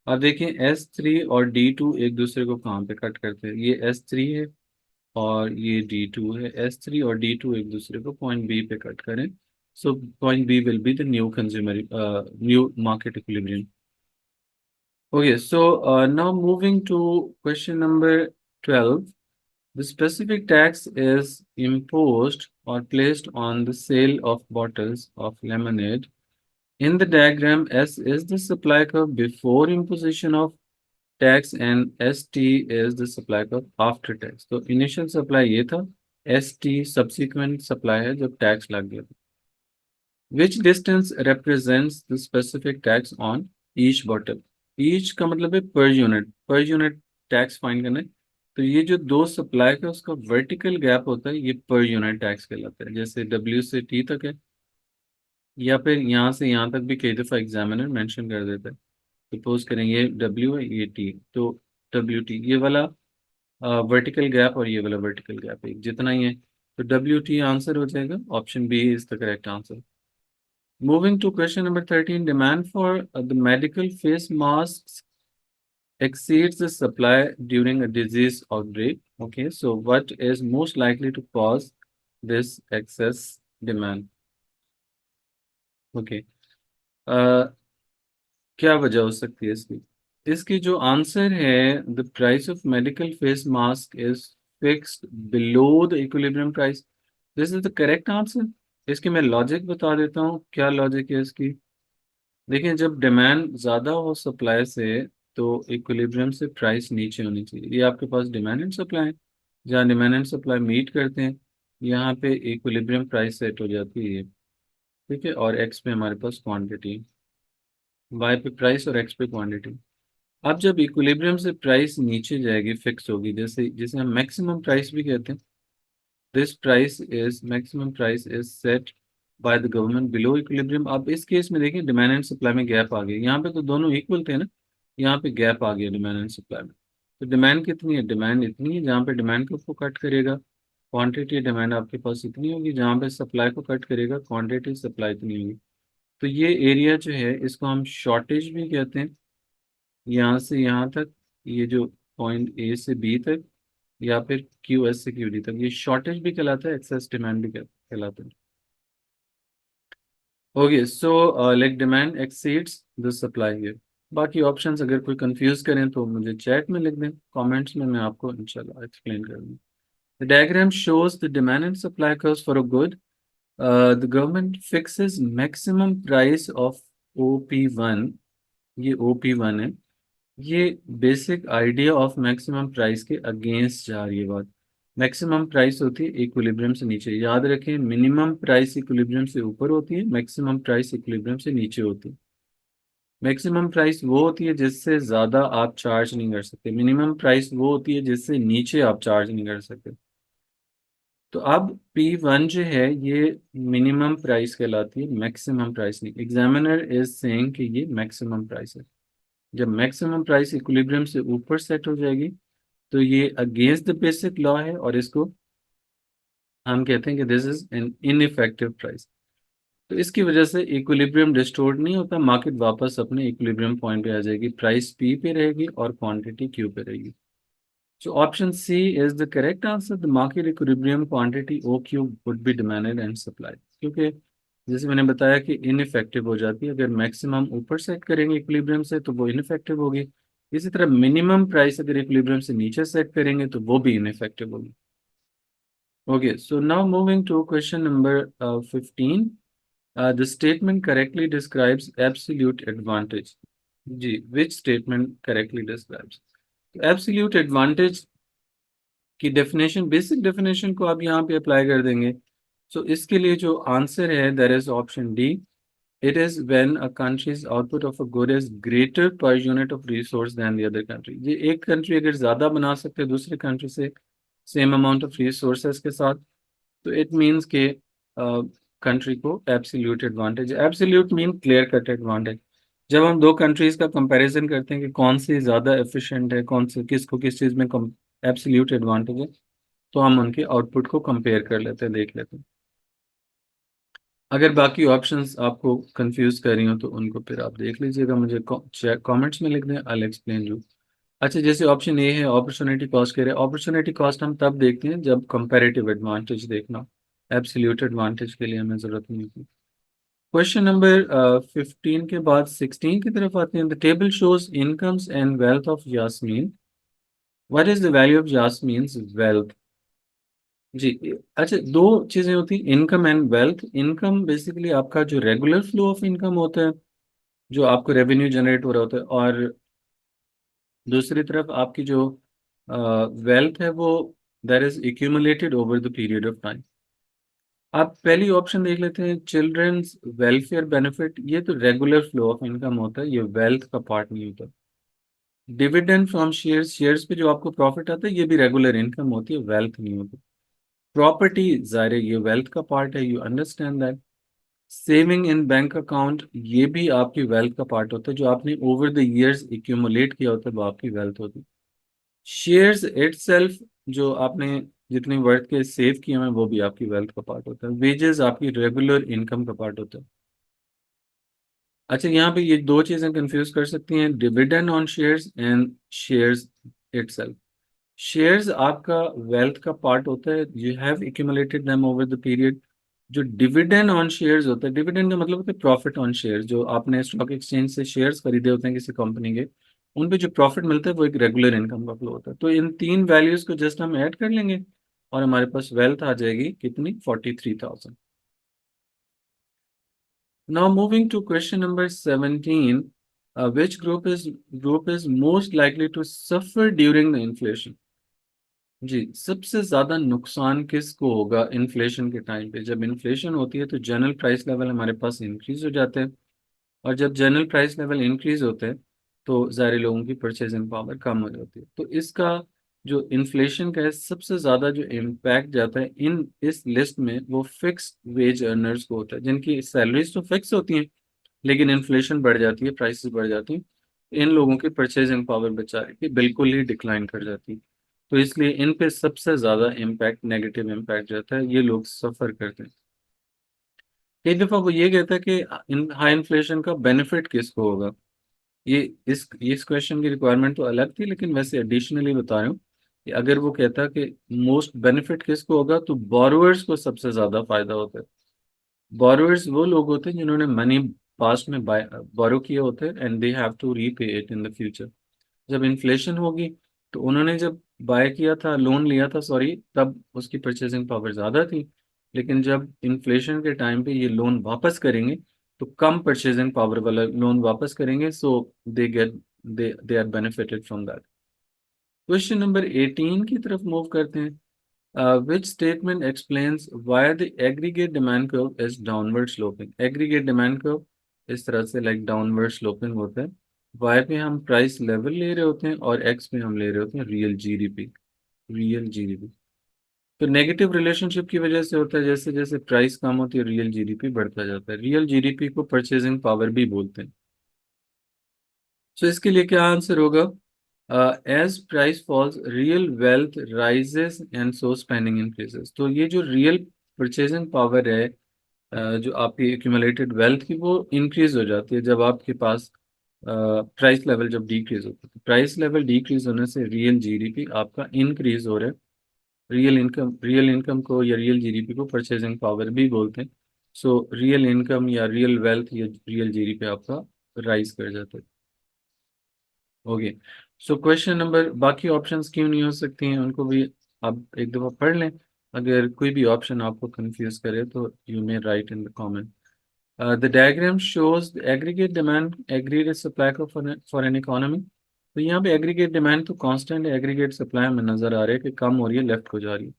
अब देखिए S3 और D2 एक दूसरे को कहाँ पे कट करते हैं, ये S3 है और ये D2 है. S3 और D2 एक दूसरे को पॉइंट बी पे कट करें, so point B will be the new consumer new market equilibrium. Okay, so now moving to question number 12. The specific tax is imposed or placed on the sale of bottles of lemonade. In the diagram, S is the supply curve before imposition of tax and ST is the supply curve after tax. तो initial supply ये था, ST subsequent supply है जब tax लग गया. Which distance represents the specific tax on each bottle? Each का मतलब है per unit tax फाइंड करना है. तो ये जो दो सप्लाई का उसका वर्टिकल गैप होता है ये पर यूनिट टैक्स कहलाता है. जैसे W से T तक है, या फिर यहाँ से यहाँ तक भी कई दफ़ा एग्जामिनर मेंशन कर देता है. सपोज करें ये W है ये T, तो WT ये वाला वर्टिकल गैप और ये वाला वर्टिकल गैप है जितना ही है, तो WT आंसर हो जाएगा. Option B is the correct answer. Moving to question number 13, demand for the medical face masks exceeds the supply during a disease outbreak. Okay, so what is most likely to cause this excess demand? Okay, क्या वजह हो सकती है इसकी? इसकी जो answer है, the price of medical face mask is fixed below the equilibrium price. This is the correct answer. इसकी मैं लॉजिक बता देता हूँ, क्या लॉजिक है इसकी. देखिए जब डिमांड ज़्यादा हो सप्लाई से तो इक्विलिब्रियम से प्राइस नीचे होनी चाहिए. ये आपके पास डिमांड एंड सप्लाई है, जहाँ डिमांड एंड सप्लाई मीट करते हैं यहाँ पे इक्विलिब्रियम प्राइस सेट हो जाती है. ठीक है, और एक्स पे हमारे पास क्वांटिटी, वाई पे प्राइस और एक्स पे क्वांटिटी. अब जब इक्विलिब्रियम से प्राइस नीचे जाएगी, फिक्स होगी, जैसे जिसे हम मैक्सिमम प्राइस भी कहते हैं, this price is maximum price is set by the government below equilibrium. अब इस केस में देखिए डिमांड एंड सप्लाई में गैप आ गया, यहाँ पे तो दोनों इक्वल थे ना, यहाँ पे गैप आ गया डिमांड एंड सप्लाई में. तो डिमांड कितनी है, डिमांड इतनी है जहाँ पे डिमांड को कट करेगा क्वांटिटी, डिमांड आपके पास इतनी होगी, जहाँ पे सप्लाई को कट करेगा क्वांटिटी सप्लाई इतनी होगी. तो ये एरिया जो है इसको हम शॉर्टेज भी कहते हैं. यहाँ से यहाँ तक, ये जो पॉइंट ए से बी तक, या फिर क्यू एस से क्यू डी तक, ये शॉर्टेज भी कहलाता है, एक्सेस डिमांड भी कहलाता है. Okay, so like demand exceeds the supply here. बाकी ऑप्शंस अगर कोई कंफ्यूज करें तो मुझे चैट में लिख दें, कमेंट्स में मैं आपको इंशाल्लाह एक्सप्लेन कर दूँ. The diagram shows the demand and supply curves for a good. The government fixes maximum price of OP1. ये OP1 है, ये basic idea of maximum price के अगेंस्ट जा रही है बात. मैक्सिमम प्राइस होती है इक्विलिब्रियम से नीचे, याद रखें मिनिमम प्राइस इक्विलिब्रियम से ऊपर होती है, मैक्सिमम प्राइस इक्विलिब्रियम से नीचे होती है. मैक्सिमम प्राइस वो होती है जिससे ज़्यादा आप चार्ज नहीं कर सकते, मिनिमम प्राइस वो होती है जिससे नीचे आप चार्ज नहीं कर सकते. तो अब P1 जो है ये मिनिमम प्राइस कहलाती है, मैक्सिमम प्राइस नहीं. एग्जामिनर इज सेइंग कि ये मैक्सिमम प्राइस है. जब मैक्सिमम प्राइस इक्विलिब्रियम से ऊपर सेट हो जाएगी तो ये अगेंस्ट द बेसिक लॉ है, और इसको हम कहते हैं कि this is an ineffective price. तो इसकी वजह से इक्विलिब्रियम डिस्टोर्ट नहीं होता, मार्केट वापस अपने इक्विलिब्रियम पॉइंट पे आ जाएगी, प्राइस पी पे रहेगी और क्वांटिटी क्यू पे रहेगी. So option C is the correct answer. The market equilibrium quantity O Q would be demanded and supply. क्योंकि जैसे मैंने बताया कि इनइफेक्टिव हो जाती है, अगर मैक्सिमम ऊपर सेट करेंगे इक्विलिब्रियम से तो वो इनइफेक्टिव होगी. इसी तरह मिनिमम प्राइस अगर इक्विलिब्रियम से नीचे सेट करेंगे तो वो भी इनइफेक्टिव होगी. Okay, so now moving to question number 15. The statement correctly describes absolute advantage. जी, which statement correctly describes? Absolute advantage की डेफिनेशन, बेसिक डेफिनेशन को आप यहाँ पे अप्लाई कर देंगे. सो इसके लिए जो आंसर है that is option D. It is when a country's output of a good is greater per unit of resource than the other country. ये एक कंट्री अगर ज्यादा बना सकते हैं दूसरे कंट्री से सेम अमाउंट ऑफ रिसोर्सेज के साथ, तो इट मीन्स के कंट्री को absolute advantage. Absolute mean clear cut advantage. जब हम दो कंट्रीज का कंपैरिजन करते हैं कि कौन सी ज्यादा एफिशिएंट है, कौन से किसको किस चीज में एब्सोल्यूट एडवांटेज है, तो हम उनके आउटपुट को कंपेयर कर लेते हैं, देख लेते हैं. अगर बाकी ऑप्शंस आपको कंफ्यूज कर रही हो तो उनको फिर आप देख लीजिएगा, मुझे कमेंट्स में लिख दें, आई एक्सप्लेन यू. अच्छा, जैसे ऑप्शन ए है अपॉर्चुनिटी कॉस्ट कह रहे हैं. अपॉर्चुनिटी कॉस्ट हम तब देखते हैं जब कंपैरेटिव एडवांटेज देखना, एब्सोल्यूट एडवांटेज के लिए हमें जरूरत नहीं होती. क्वेश्चन नंबर 15 के बाद 16 की तरफ आते हैं. The table shows incomes and wealth of Yasmin. What is the value of Yasmin's wealth? जी. अच्छा, दो चीजें होती हैं, income and wealth. Income basically आपका जो रेगुलर फ्लो ऑफ इनकम होता है, जो आपको रेवेन्यू जनरेट हो रहा होता है, और दूसरी तरफ आपकी जो वेल्थ है वो that is accumulated over the period of time. आप पहली ऑप्शन देख लेते हैं, चिल्ड्रंस वेलफेयर बेनिफिट. ये तो रेगुलर फ्लो ऑफ इनकम होता है, ये वेल्थ का पार्ट नहीं होता. डिविडेंड फ्रॉम शेयर्स, शेयर्स पे जो आपको प्रॉफिट आता है, ये भी रेगुलर इनकम होती है, वेल्थ नहीं होती. प्रॉपर्टी ज़ाहिर है ये वेल्थ का पार्ट है, you understand that. Saving in bank account, ये भी आपकी वेल्थ का पार्ट होता है, जो आपने ओवर द इयर्स एक्यूमुलेट किया होता है वो आपकी वेल्थ होती है. शेयर्स इटसेल्फ, जो आपने जितनी वर्थ के सेव किए हैं वो भी आपकी वेल्थ का पार्ट होता है. वेजेस आपकी रेगुलर इनकम का पार्ट होता है. अच्छा, यहाँ पे ये दो चीजें कंफ्यूज कर सकती हैं, dividend on shares and shares itself. Shares आपका वेल्थ का पार्ट होता है, you have accumulated them over the period. जो डिविडेंड ऑन शेयर्स होता है, डिविडेंड का मतलब होता है प्रॉफिट ऑन शेयर्स, जो आपने स्टॉक एक्सचेंज से शेयर्स खरीदे होते हैं किसी कंपनी के, उन पे जो प्रॉफिट मिलता है वो एक रेगुलर इनकम का फ्लो होता है. तो इन तीन वैल्यूज को जस्ट हम ऐड कर लेंगे और हमारे पास वेल्थ आ जाएगी कितनी, 43,000. Now moving to question number 17, which group is most likely to suffer during the inflation? जी, सबसे ज्यादा नुकसान किसको होगा इन्फ्लेशन के टाइम पे? जब इन्फ्लेशन होती है तो जनरल प्राइस लेवल हमारे पास इंक्रीज हो जाते हैं, और जब जनरल प्राइस लेवल इंक्रीज होते हैं तो ज़ाहिर लोगों की परचेजिंग पावर कम हो जाती है. तो इसका जो इन्फ्लेशन का है सबसे ज़्यादा जो इम्पैक्ट जाता है इन इस लिस्ट में, वो फिक्स वेज अर्नर्स को होता है, जिनकी सैलरीज तो फिक्स होती हैं लेकिन इन्फ्लेशन बढ़ जाती है, प्राइसेस बढ़ जाती हैं. इन लोगों की परचेजिंग पावर बेचारे की बिल्कुल ही डिक्लाइन कर जाती है. तो इसलिए इन पे सबसे ज़्यादा इम्पैक्ट, नेगेटिव इम्पैक्ट जाता है, ये लोग सफ़र करते हैं. कई दफ़ा वो ये कहता है कि इन हाई इन्फ्लेशन का बेनिफिट किसको होगा. ये इस क्वेश्चन की रिक्वायरमेंट तो अलग थी, लेकिन वैसे एडिशनली बता रहा हूँ कि अगर वो कहता कि मोस्ट बेनिफिट किसको होगा, तो बोरोअर्स को सबसे ज्यादा फायदा होता है. बोरोअर्स वो लोग होते हैं जिन्होंने मनी पास्ट में बोरो किए होते हैं and they have to repay it in the future. जब इन्फ्लेशन होगी तो उन्होंने जब बाय किया था, लोन लिया था सॉरी, तब उसकी परचेसिंग पावर ज़्यादा थी. लेकिन जब इन्फ्लेशन के टाइम पे ये लोन वापस करेंगे तो कम परचेसिंग पावर वाला लोन वापस करेंगे, so they are benefited from that. Question number 18 की तरफ मूव करते हैं. Which statement explains why the aggregate demand curve is downward sloping? Aggregate demand curve इस तरह से लाइक डाउनवर्ड स्लोपिंग होता है. Y पे हम प्राइस लेवल ले रहे होते हैं और X पे हम ले रहे होते हैं रियल जीडीपी. रियल जीडीपी तो नेगेटिव रिलेशनशिप की वजह से होता है, जैसे जैसे प्राइस कम होती है रियल जीडीपी बढ़ता जाता है. रियल जीडीपी को परचेजिंग पावर भी बोलते हैं. सो इसके लिए क्या आंसर होगा? As price falls real wealth rises and so spending increases. तो ये जो रियल परचेजिंग पावर है, जो आपकी एक्यूमुलेटेड वेल्थ की, वो इंक्रीज हो जाती है जब आपके पास प्राइस लेवल जब डिक्रीज होता है. प्राइस लेवल डिक्रीज होने से रियल जीडीपी आपका इंक्रीज हो रहा है. रियल इनकम को या रियल जीडीपी को परचेजिंग पावर भी बोलते हैं. सो रियल इनकम या रियल वेल्थ या रियल जीडीपी आपका राइज कर जाता है. ओके. सो क्वेश्चन नंबर, बाकी ऑप्शंस क्यों नहीं हो सकती हैं उनको भी आप एक दफ़ा पढ़ लें. अगर कोई भी ऑप्शन आपको कंफ्यूज करे तो you may right in the comment. The diagram shows the aggregate demand, aggregate supply को for an economy. तो यहाँ पे aggregate demand तो constant aggregate supply में नजर आ रहा है कि कम हो रही है, लेफ्ट को जा रही है.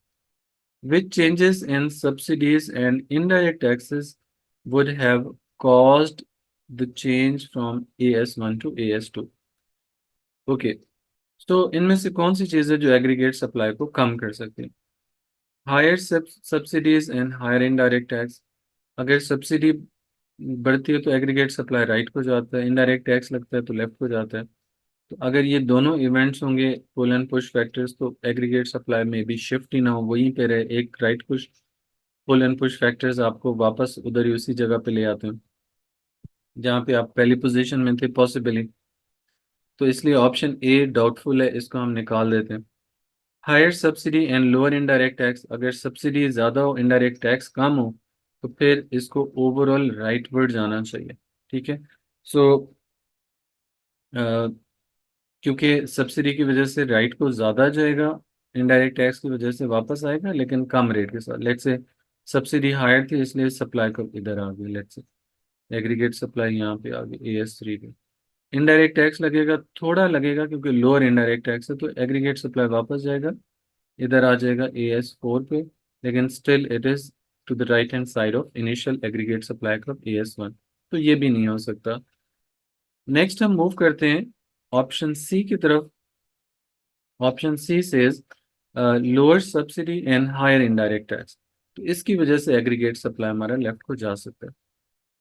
Which changes in subsidies and indirect taxes would have caused the change from AS1 to AS2? Okay. So इनमें से कौन सी चीज़ है जो aggregate supply को कम कर सकती है? Higher subsidies and higher indirect tax. अगर सब्सिडी बढ़ती है तो एग्रीगेट सप्लाई राइट को जाता है, इनडायरेक्ट टैक्स लगता है तो लेफ्ट को जाता है. तो अगर ये दोनों इवेंट्स होंगे पुल एंड पुश फैक्टर्स, तो एग्रीगेट सप्लाई में भी शिफ्ट ही ना हो, वहीं पे रहे. एक right push pull and push factors आपको वापस उधर ही उसी जगह पे ले आते हैं जहाँ पे आप पहली पोजीशन में थे पॉसिबली. तो इसलिए ऑप्शन ए डाउटफुल है, इसको हम निकाल देते हैं. Higher subsidy and lower indirect tax. अगर सब्सिडी ज़्यादा हो, इनडायरेक्ट टैक्स कम हो, तो फिर इसको ओवरऑल राइटवर्ड जाना चाहिए. ठीक है. सो क्योंकि सब्सिडी की वजह से राइट को ज़्यादा जाएगा, इनडायरेक्ट टैक्स की वजह से वापस आएगा लेकिन कम रेट के साथ. लेट्स से सब्सिडी हायर थी इसलिए सप्लाई को इधर आ गई. लेट्स से एग्रीगेट सप्लाई यहाँ पे आ गई AS3 पे. इनडायरेक्ट टैक्स लगेगा, थोड़ा लगेगा क्योंकि लोअर इनडायरेक्ट टैक्स है, तो एग्रीगेट सप्लाई वापस जाएगा, इधर आ जाएगा AS4 पे. लेकिन still it is to the right hand side of initial aggregate supply of AS1. तो ये भी नहीं हो सकता. नेक्स्ट हम मूव करते हैं ऑप्शन सी की तरफ. Option C says lower subsidy and higher indirect tax. तो इसकी वजह से एग्रीगेट सप्लाई हमारा लेफ्ट को जा सकता है.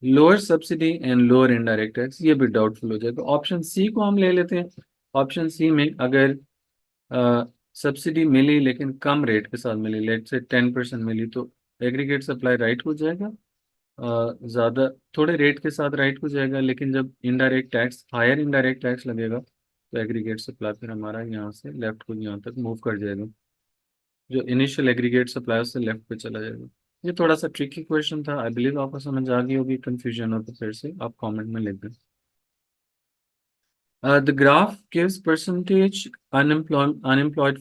Lower subsidy and lower indirect tax, ये भी डाउटफुल हो जाएगा. ऑप्शन सी को हम ले लेते हैं. ऑप्शन सी में अगर सब्सिडी मिली लेकिन कम रेट के साथ मिली, लेट से 10% मिली, तो एग्रीगेट सप्लाई राइट हो जाएगा. ज़्यादा थोड़े रेट के साथ राइट हो जाएगा, लेकिन जब indirect tax higher indirect tax लगेगा तो एग्रीगेट सप्लाई फिर हमारा यहाँ से लेफ्ट को यहाँ तक मूव कर जाएगा. जो इनिशियल एग्रीगेट सप्लाई उससे लेफ्ट पे चला जाएगा. ये थोड़ा सा ट्रिकी क्वेश्चन था. आई बिलीव आपको समझ आ गई होगी. कंफ्यूजन हो तो फिर से आप कमेंट में लिख दें. The graph gives percentage unemployed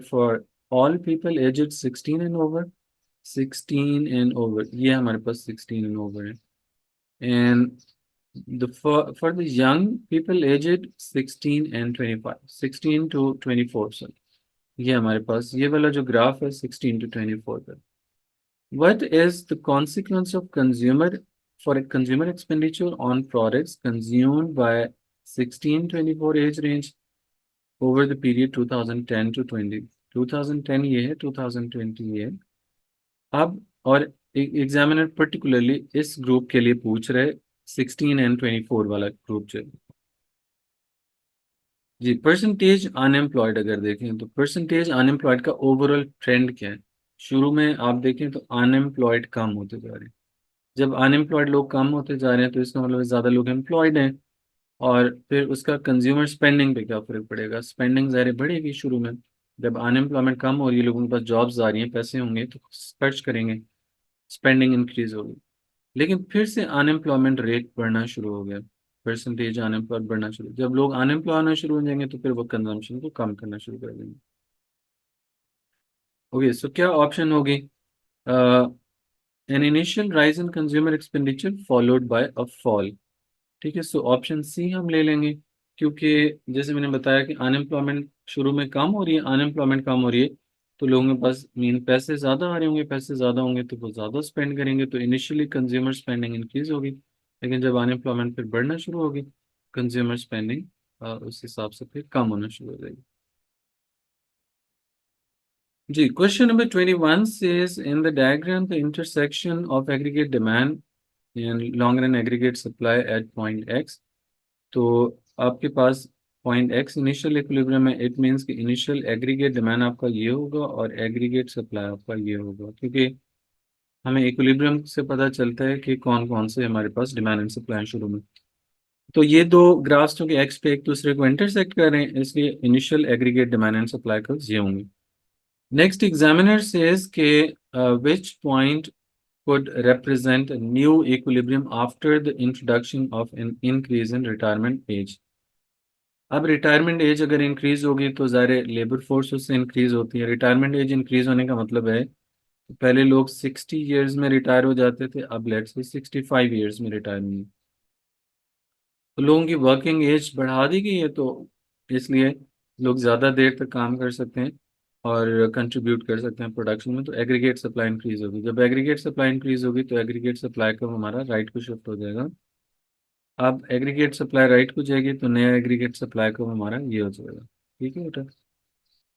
for all people aged 16 and over. 16 and over, ये हमारे पास 16 and over है. And for the young people aged 16 and 25, 16 to 24, so ये हमारे पास ये वाला जो ग्राफ है 16 to 24 का. What is the consequence of consumer expenditure on products consumed by 16-24 age range over the period 2010 to 20? 2010 ये है, 2020 ये है. अब और एग्जामिनर पर्टिकुलरली इस ग्रुप के लिए पूछ रहे 16 एंड 24 वाला ग्रुप जो जी. परसेंटेज अनएम्प्लॉयड अगर देखें तो परसेंटेज अनएम्प्लॉयड का ओवरऑल ट्रेंड क्या है? शुरू में आप देखें तो अनएम्प्लॉयड कम होते जा रहे हैं. जब अनएम्प्लॉयड लोग कम होते जा रहे हैं तो इसका मतलब ज़्यादा लोग एम्प्लॉयड हैं. और फिर उसका कंज्यूमर स्पेंडिंग पे क्या फर्क पड़ेगा? स्पेंडिंग ज़ाहिर बढ़ेगी शुरू में. जब अनएम्प्लॉयमेंट कम हो रही है, लोगों के पास जॉब्स आ रही हैं, पैसे होंगे तो खर्च करेंगे, स्पेंडिंग इंक्रीज होगी. लेकिन फिर से अनएम्प्लॉयमेंट रेट बढ़ना शुरू हो गया, परसेंटेज अनएम्प्लॉयड बढ़ना शुरू. जब लोग अनएम्प्लॉय होना शुरू हो जाएंगे तो फिर वो कंजम्पशन को कम करना शुरू कर देंगे. ओके, सो क्या ऑप्शन होगी? An initial rise in consumer expenditure followed by a fall. ठीक है, सो ऑप्शन सी हम ले लेंगे. क्योंकि जैसे मैंने बताया कि अनएम्प्लॉयमेंट शुरू में कम हो रही है, अनएम्प्लॉयमेंट कम हो रही है, तो लोगों के पास मीन पैसे ज़्यादा आ रहे होंगे, पैसे ज़्यादा होंगे तो वो ज़्यादा स्पेंड करेंगे, तो इनिशियली कंज्यूमर स्पेंडिंग इंक्रीज होगी. लेकिन जब अनएम्प्लॉयमेंट फिर बढ़ना शुरू होगी, कंज्यूमर स्पेंडिंग उस हिसाब से फिर कम होना शुरू हो जाएगी. जी, question number 21 says in the diagram the intersection of aggregate demand and long run aggregate supply at point X. तो आपके पास पॉइंट एक्स इनिशियल इक्विलिब्रियम है. इट मीन्स कि इनिशियल एग्रीगेट डिमांड आपका ये होगा और एग्रीगेट सप्लाई आपका ये होगा, क्योंकि हमें इक्विलिब्रियम से पता चलता है कि कौन कौन से हमारे पास डिमांड एंड सप्लाई शुरू में. तो ये दो ग्राफ्स जो कि एक्स पे एक दूसरे को इंटरसेक्ट कर रहे हैं, इसलिए initial aggregate demand and supply का ये होंगे. नेक्स्ट एग्जामिनर सेज के which point could represent a new equilibrium after the introduction of an increase in retirement age. अब रिटायरमेंट एज अगर इंक्रीज होगी तो ज़ाहिर लेबर फोर्स उससे इंक्रीज होती है। रिटायरमेंट एज इंक्रीज होने का मतलब है पहले लोग 60 ईयर्स में रिटायर हो जाते थे, अब लेट्स से 65 ईयर्स में रिटायरमेंट। तो लोगों की वर्किंग एज बढ़ा दी गई है, तो इसलिए लोग ज़्यादा देर तक काम कर सकते हैं और कंट्रीब्यूट कर सकते हैं प्रोडक्शन में। तो एग्रीगेट सप्लाई इंक्रीज होगी। जब एग्रीगेट सप्लाई इंक्रीज होगी तो एग्रीगेट सप्लाई का हमारा राइट को शिफ्ट हो जाएगा। अब एग्रीगेट सप्लाई राइट को जाएगी तो नया एग्रीगेट सप्लाई का हमारा ये हो जाएगा। ठीक है बेटा।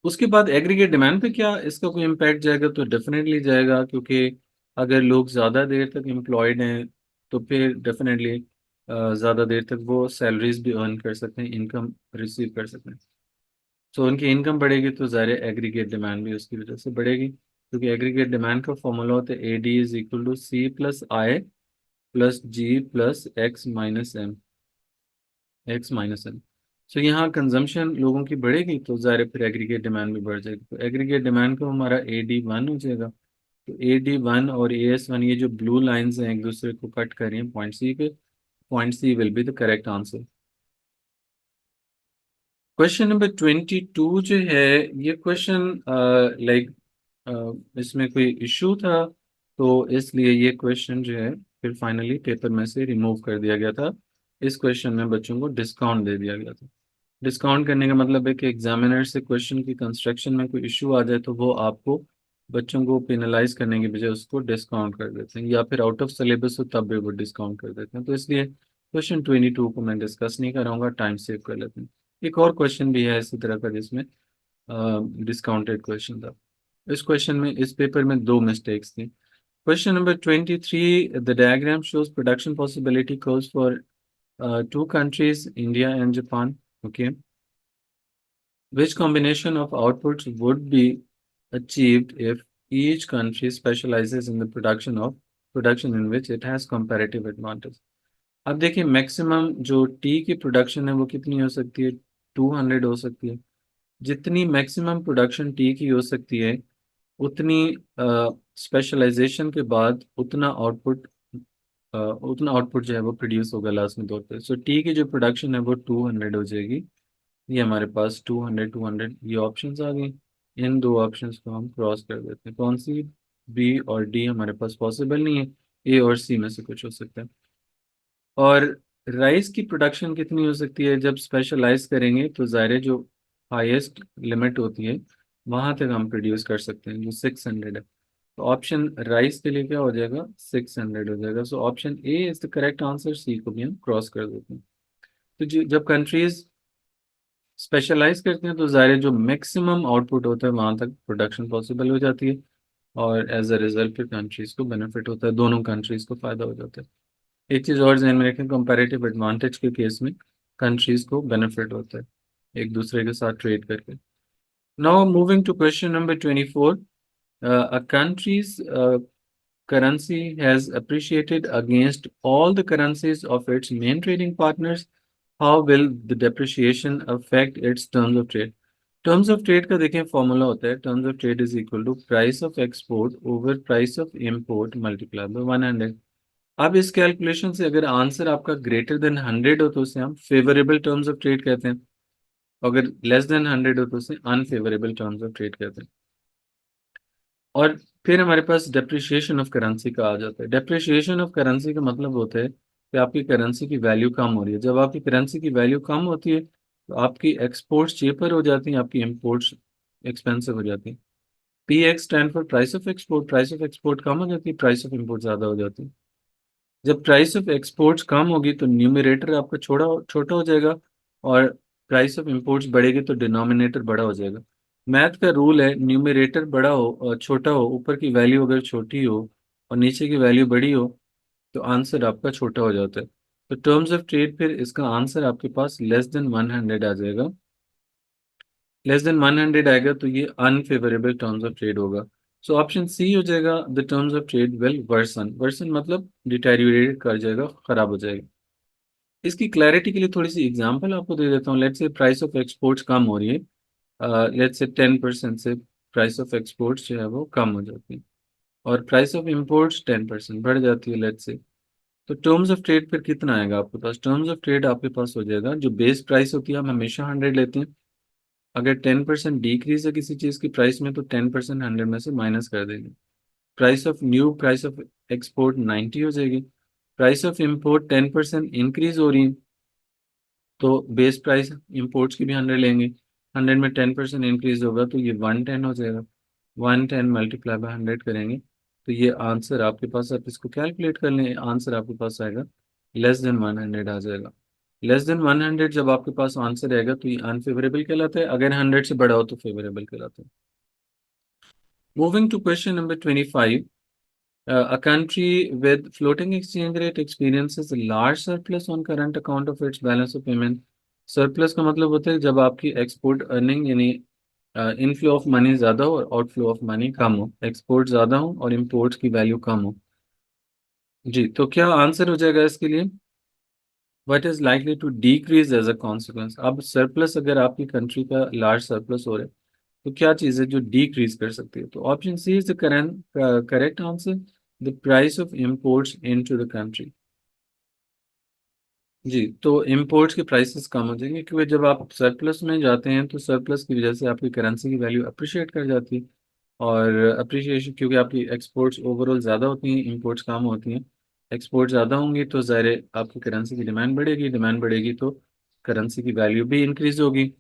उसके बाद एग्रीगेट डिमांड पे क्या इसका कोई इम्पैक्ट जाएगा? तो डेफिनेटली जाएगा, क्योंकि अगर लोग ज़्यादा देर तक एम्प्लॉयड हैं तो फिर डेफिनेटली ज़्यादा देर तक वो सैलरीज भी अर्न कर सकते हैं, इनकम रिसीव कर सकते हैं। तो उनकी इनकम बढ़ेगी तो ज़ाहिर एग्रीगेट डिमांड भी उसकी वजह से बढ़ेगी, क्योंकि एग्रीगेट डिमांड का फॉर्मूला होता है AD is equal to C+I plus G plus X minus M। So यहाँ कंजम्पशन लोगों की बढ़ेगी तो ज़ाहिर फिर एग्रीगेट डिमांड भी बढ़ जाएगी। तो एग्रीगेट डिमांड का हमारा AD1 हो जाएगा। तो AD1 और AS1 ये जो ब्लू लाइंस हैं एक दूसरे को कट कर रही हैं पॉइंट सी पे। Point C will be the correct answer. Question number 22 जो है, ये क्वेश्चन लाइक इसमें कोई इशू था, तो इसलिए ये क्वेश्चन जो है फिर फाइनली पेपर में से रिमूव कर दिया गया था। इस क्वेश्चन में बच्चों को डिस्काउंट दे दिया गया था। डिस्काउंट करने का मतलब है कि एग्जामिनर से क्वेश्चन की कंस्ट्रक्शन में कोई इशू आ जाए तो वो आपको बच्चों को पेनलाइज करने के बजाय उसको डिस्काउंट कर देते हैं, या फिर आउट ऑफ सिलेबस हो तब भी वो डिस्काउंट कर देते हैं। तो इसलिए क्वेश्चन 22 को मैं डिस्कस नहीं कराऊंगा, टाइम सेव कर लेते हैं। एक और क्वेश्चन भी है इसी तरह का जिसमें डिस्काउंटेड क्वेश्चन था। इस क्वेश्चन में, इस पेपर में दो मिस्टेक्स थी। Question number 23, the diagram shows production possibility curves for two countries, India and Japan. Okay. Which combination of outputs would be achieved if each country specializes in the production in which it has comparative advantage? अब देखिए maximum जो T की production है वो कितनी हो सकती है? 200 हो सकती है। जितनी मैक्सिमम प्रोडक्शन टी की हो सकती है उतनी स्पेशलाइजेशन के बाद उतना आउटपुट जो है वो प्रोड्यूस होगा लास्ट में तौर पे। सो टी की जो प्रोडक्शन है वो 200 हो जाएगी। ये हमारे पास 200 200 ये ऑप्शंस आ गई। इन दो ऑप्शंस को हम क्रॉस कर देते हैं। कौन सी? बी और डी हमारे पास पॉसिबल नहीं है, ए और सी में से कुछ हो सकता है। और राइस की प्रोडक्शन कितनी हो सकती है? जब स्पेशलाइज करेंगे तो ज़ाहिर है जो हाईएस्ट लिमिट होती है वहां तक हम प्रोड्यूस कर सकते हैं, जो 600 है। तो ऑप्शन राइस के लिए क्या हो जाएगा? 600 हो जाएगा। So option A is the correct answer. C को भी हम क्रॉस कर देते हैं। तो जब कंट्रीज स्पेशलाइज करते हैं तो ज़ाहिर जो मैक्सिमम आउटपुट होता है वहां तक प्रोडक्शन पॉसिबल हो जाती है, और एज अ रिजल्ट फिर कंट्रीज को बेनिफिट होता है, दोनों कंट्रीज को फायदा हो जाता है। एक चीज़ और ध्यान में रखें, कंपैरेटिव एडवांटेज के केस में कंट्रीज को बेनिफिट होता है एक दूसरे के साथ ट्रेड करके। Now moving to question number 24, a country's currency has appreciated against all the currencies of its main trading partners. How will the depreciation affect its terms of trade? Terms of trade का देखें formula होता है, terms of trade is equal to price of export over price of import multiply by 100। अब इस calculation से अगर answer आपका greater than 100 हो तो उसे हम फेवरेबल टर्म्स ऑफ ट्रेड कहते हैं, अगर लेस देन 100 हो तो उसे अनफेवरेबल टर्म्स ऑफ ट्रेड कहते हैं। और फिर हमारे पास डेप्रिशिएशन ऑफ करेंसी का आ जाता है। डेप्रिशिएशन ऑफ करेंसी का मतलब होता है कि आपकी करेंसी की वैल्यू कम हो रही है। जब आपकी करेंसी की वैल्यू कम होती है तो आपकी एक्सपोर्ट्स चीपर हो जाती हैं, आपकी इंपोर्ट्स एक्सपेंसिव हो जाती हैं। PX stand for price of export. Price of export कम हो जाती है, प्राइस ऑफ इंपोर्ट ज़्यादा हो जाती है। जब प्राइस ऑफ एक्सपोर्ट्स कम होगी तो न्यूमरेटर आपका छोटा छोटा हो जाएगा, और प्राइस ऑफ इंपोर्ट्स बढ़ेगी तो डिनोमिनेटर बड़ा हो जाएगा। मैथ का रूल है, न्यूमरेटर बड़ा हो और छोटा हो, ऊपर की वैल्यू अगर छोटी हो और नीचे की वैल्यू बड़ी हो तो आंसर आपका छोटा हो जाता है। तो टर्म्स ऑफ ट्रेड फिर इसका आंसर आपके पास लेस देन 100 आ जाएगा। लेस देन 100 आएगा तो ये अनफेवरेबल टर्म्स ऑफ ट्रेड होगा। सो ऑप्शन सी हो जाएगा, the terms of trade will worsen. Worsen मतलब डिटेरियोरेट कर जाएगा, खराब हो जाएगा। इसकी क्लैरिटी के लिए थोड़ी सी एग्जांपल आपको दे देता हूँ। Let's say price of exports कम हो रही है, लेट्स से 10% से प्राइस ऑफ एक्सपोर्ट्स जो है वो कम हो जाती है, और प्राइस ऑफ इंपोर्ट्स 10% बढ़ जाती है लेट्स से। तो टर्म्स ऑफ ट्रेड फिर कितना आएगा आपके पास? टर्म्स ऑफ ट्रेड आपके पास हो जाएगा, जो बेस प्राइस होती है हम हमेशा 100 लेते हैं। अगर 10% डिक्रीज है किसी चीज की प्राइस में तो 10% 100 में से माइनस कर देंगे। प्राइस ऑफ एक्सपोर्ट 90 हो जाएगी। प्राइस ऑफ इंपोर्ट 10% इंक्रीज हो रही है, तो बेस प्राइस इंपोर्ट्स की भी 100 लेंगे। 100 में 10% इंक्रीज होगा तो ये 110 हो जाएगा। 110 मल्टीप्लाई बाय 100 करेंगे तो ये आंसर आपके पास, आप इसको कैलकुलेट कर लें, आंसर आपके पास आएगा लेस देन 100 आ जाएगा। लेस देन 100 जब आपके पास आंसर आएगा तो ये अनफेवरेबल कहलाता है, अगर 100 से बड़ा हो तो फेवरेबल कहलाता है। Moving to question number 25, a country with floating exchange rate experiences a large surplus on current account of its balance of payment. Surplus का मतलब होता है जब आपकी एक्सपोर्ट अर्निंग यानी इनफ्लो ऑफ मनी ज्यादा हो और आउटफ्लो ऑफ मनी कम हो, एक्सपोर्ट ज्यादा हो और इंपोर्ट्स की वैल्यू कम हो। जी, तो क्या आंसर हो जाएगा इसके लिए? What is likely to decrease as a consequence? अब सरप्लस, अगर आपकी कंट्री का लार्ज सरप्लस हो रहा है तो क्या चीज़ है जो डिक्रीज कर सकती है? तो option C is the correct answer, the price of imports into the country. जी, तो इम्पोर्ट्स के प्राइसेस कम हो जाएंगे क्योंकि जब आप सरप्लस में जाते हैं तो सरप्लस की वजह से आपकी करेंसी की वैल्यू अप्रिशिएट कर जाती है। और अप्रिशिएशन क्योंकि आपकी एक्सपोर्ट्स ओवरऑल ज़्यादा होती हैं, इंपोर्ट्स कम होती हैं। एक्सपोर्ट ज़्यादा होंगी तो ज़ाहिर है आपकी करेंसी की डिमांड बढ़ेगी, डिमांड बढ़ेगी तो करेंसी की वैल्यू भी इंक्रीज होगी।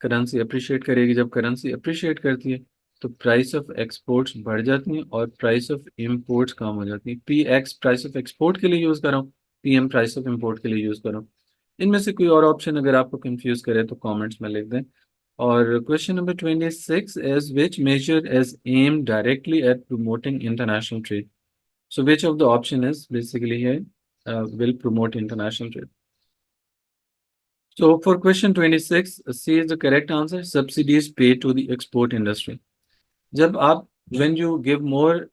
करेंसी अप्रिशिएट करेगी, जब करेंसी अप्रिशिएट करती है तो प्राइस ऑफ एक्सपोर्ट्स बढ़ जाती हैं और प्राइस ऑफ इम्पोर्ट्स कम हो जाती है। P x price of export के लिए यूज़ कर रहा हूँ, पीएम प्राइस ऑफ इम्पोर्ट के लिए यूज़ कर रहा हूँ। इनमें से कोई और ऑप्शन अगर आपको कंफ्यूज करे तो कमेंट्स में लिख दें। और question number 26 is which measure is aimed directly at promoting international trade? So which of the option is basically here will promote international trade? So for question 26, C is the correct answer. Subsidies paid to the export industry. जब आप when you give more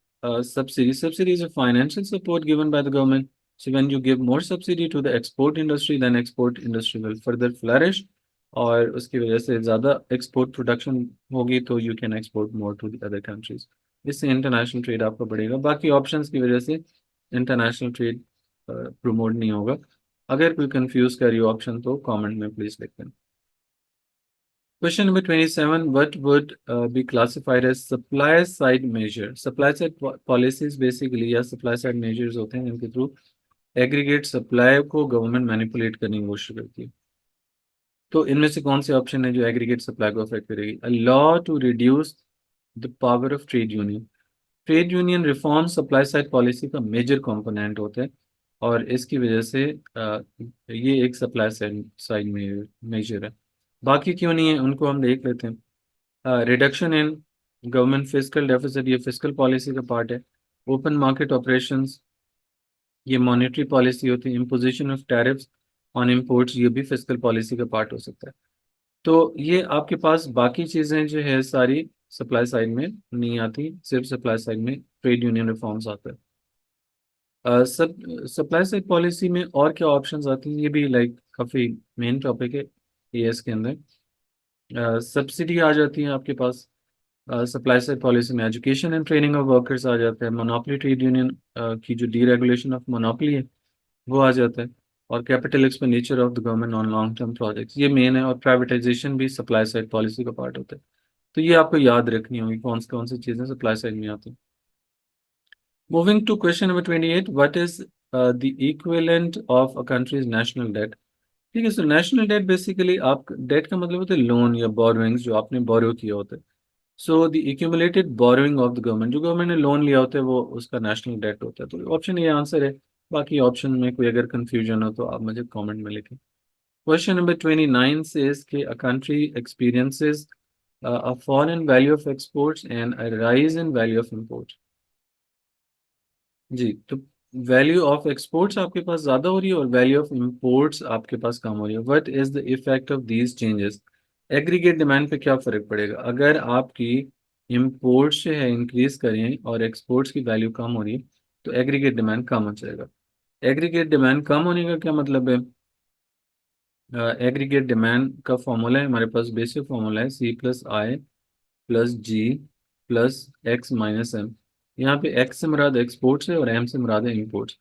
subsidy is a financial support given by the government. So when you give more subsidy to the export industry, then export industry will further flourish. और उसकी वजह से ज़्यादा export production होगी तो you can export more to the other countries. इससे international trade आपका बढ़ेगा, बाकी ऑप्शंस की वजह से इंटरनेशनल ट्रेड प्रमोट नहीं होगा। अगर कोई कंफ्यूज करी ऑप्शन तो कमेंट में प्लीज लिख दें। Question number 27, what would be classified as supply side measure? Supply side policies basically या supply side measures होते हैं जिनके थ्रू एग्रीगेट सप्लाई को गवर्नमेंट मैनिपुलेट करने की कोशिश करती है। तो इनमें से कौन से ऑप्शन है जो एग्रीगेट सप्लाई को अफेक्ट करेगी? A law to reduce the power of trade union. Trade union reform supply side policy का मेजर कंपोनेंट होता है और इसकी वजह से ये एक सप्लाई साइड साइड मेजर है। बाकी क्यों नहीं है उनको हम देख लेते हैं। Reduction in government physical deficit, ये फिजिकल पॉलिसी का पार्ट है। ओपन मार्केट ऑपरेशंस, ये मॉनेटरी पॉलिसी होती है। Imposition of tariffs on imports, ये भी फिजिकल पॉलिसी का पार्ट हो सकता है। तो ये आपके पास बाकी चीज़ें जो है सारी सप्लाई साइड में नहीं आती, सिर्फ सप्लाई साइड में ट्रेड यूनियन रिफॉर्म्स आता है। सब सप्लाई साइड पॉलिसी में और क्या ऑप्शंस आती हैं, ये भी लाइक काफ़ी मेन टॉपिक है एएस के अंदर। सब्सिडी आ जाती है आपके पास सप्लाई साइड पॉलिसी में। Education and training of workers आ जाता है। मोनोपोली ट्रेड यूनियन की जो डीरेगुलेशन ऑफ मोनोपोली है वो आ जाता है। और capital expenditure of the government on long term projects, ये मेन है। और प्राइवेटाइजेशन भी सप्लाई साइड पॉलिसी का पार्ट होता है। तो ये आपको याद रखनी होगी कौन सी चीज़ें सप्लाई साइड में आती हैं। Moving to question number 28, what is the equivalent of a country's national debt? ठीक है, सो नेशनल डेट बेसिकली आप डेट का मतलब होता है लोन या बोरोइंग्स जो आपने बोरो किया होता है। So the accumulated borrowing of the government, जो गवर्नमेंट ने लोन लिया होता है वो उसका नेशनल डेट होता है। तो ऑप्शन ये आंसर है। बाकी ऑप्शन में कोई अगर कंफ्यूजन हो तो आप मुझे कमेंट में लिखें। क्वेश्चन नंबर 29 says कि a country experiences a fall in value of exports and a rise in value of imports. जी, तो वैल्यू ऑफ एक्सपोर्ट्स आपके पास ज्यादा हो रही है और वैल्यू ऑफ इंपोर्ट्स आपके पास कम हो रही है। What is the effect of these changes? Aggregate demand पे क्या फर्क पड़ेगा अगर आपकी इंपोर्ट्स जो है इंक्रीज करें और एक्सपोर्ट्स की वैल्यू कम हो रही है? तो एग्रीगेट डिमांड कम हो जाएगा। एग्रीगेट डिमांड कम होने का क्या मतलब है? एग्रीगेट डिमांड का फॉर्मूला है हमारे पास, बेसिक फॉर्मूला है C+I+G plus X minus M। यहाँ पे X से मुराद एक्सपोर्ट्स है और M से मुराद है इम्पोर्ट्स।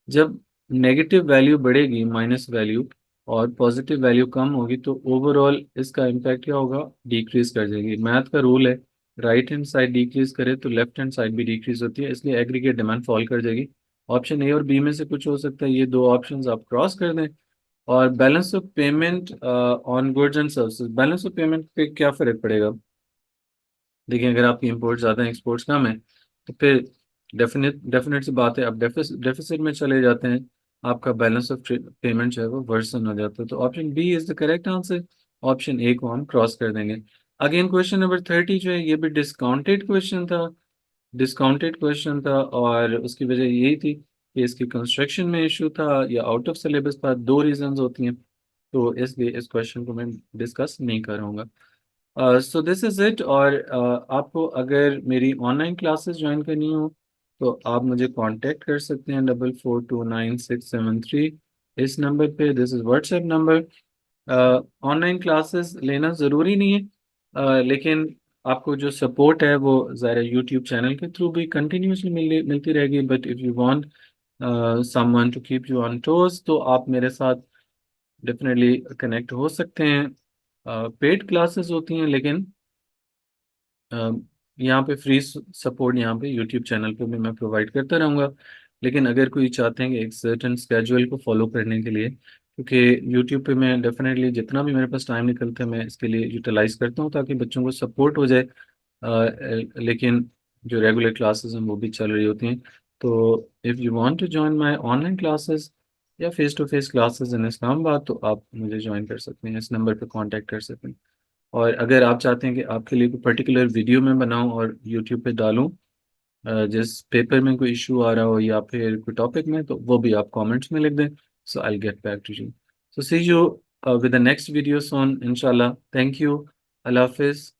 जब नेगेटिव वैल्यू बढ़ेगी, माइनस वैल्यू, और पॉजिटिव वैल्यू कम होगी, तो ओवरऑल इसका इम्पैक्ट क्या होगा, डिक्रीज कर जाएगी। मैथ का रूल है, राइट हैंड साइड डिक्रीज करे तो लेफ्ट हैंड साइड भी डिक्रीज होती है, इसलिए एग्रीगेट डिमांड फॉल कर जाएगी। ऑप्शन ए और बी में से कुछ हो सकता है, ये दो ऑप्शंस आप क्रॉस कर दें। और balance of payment on goods and services, balance of payment पे क्या फर्क पड़ेगा? देखिए, अगर आपकी इंपोर्ट ज़्यादा है, एक्सपोर्ट्स कम है, तो फिर डेफिनेट सी बात है, आप डेफिसिट में चले जाते हैं, आपका बैलेंस ऑफ पेमेंट जो है वो वर्सन हो जाता है। तो option B is the correct answer. Option A को हम क्रॉस कर देंगे। अगेन क्वेश्चन नंबर 30 जो है, ये भी डिस्काउंटेड क्वेश्चन था। डिस्काउंटेड क्वेश्चन था, और उसकी वजह यही थी कि इसकी कंस्ट्रक्शन में इशू था या आउट ऑफ सिलेबस था, दो रीजंस होती हैं, तो इसलिए इस क्वेश्चन को मैं डिस्कस नहीं करूँगा। So this is it. और आपको अगर मेरी ऑनलाइन क्लासेस ज्वाइन करनी हो, तो आप मुझे कांटेक्ट कर सकते हैं 442967 इस नंबर पे। This is WhatsApp number. Online classes लेना ज़रूरी नहीं है, लेकिन आपको जो सपोर्ट है वो ज़रा यूट्यूब चैनल के थ्रू भी कंटिन्यूसली मिलती रहेगी। But if you want someone to keep you on toes, तो आप मेरे साथ डेफिनेटली कनेक्ट हो सकते हैं। पेड क्लासेस होती हैं, लेकिन अ, यहाँ पे फ्री सपोर्ट यहाँ पे यूट्यूब चैनल पे भी मैं प्रोवाइड करता रहूँगा। लेकिन अगर कोई चाहते हैं कि एक सर्टेन स्केड्यूल को फॉलो करने के लिए, क्योंकि यूट्यूब पे मैं डेफिनेटली जितना भी मेरे पास टाइम निकलता है मैं इसके लिए यूटिलाइज करता हूँ, ताकि बच्चों को सपोर्ट हो जाए। लेकिन जो रेगुलर क्लासेस हैं वो भी चल रही होती हैं। तो if you want to join my online classes या face to face classes in Islamabad, तो आप मुझे ज्वाइन कर सकते हैं, इस नंबर पे कांटेक्ट कर सकते हैं। और अगर आप चाहते हैं कि आपके लिए कोई पर्टिकुलर वीडियो मैं बनाऊं और यूट्यूब पे डालूं, जिस पेपर में कोई इशू आ रहा हो या फिर कोई टॉपिक में, तो वो भी आप कमेंट्स में लिख दें। So I get back to you. So see you with the next video soon इंशाल्लाह। Thank you. अल्लाह हाफिज़।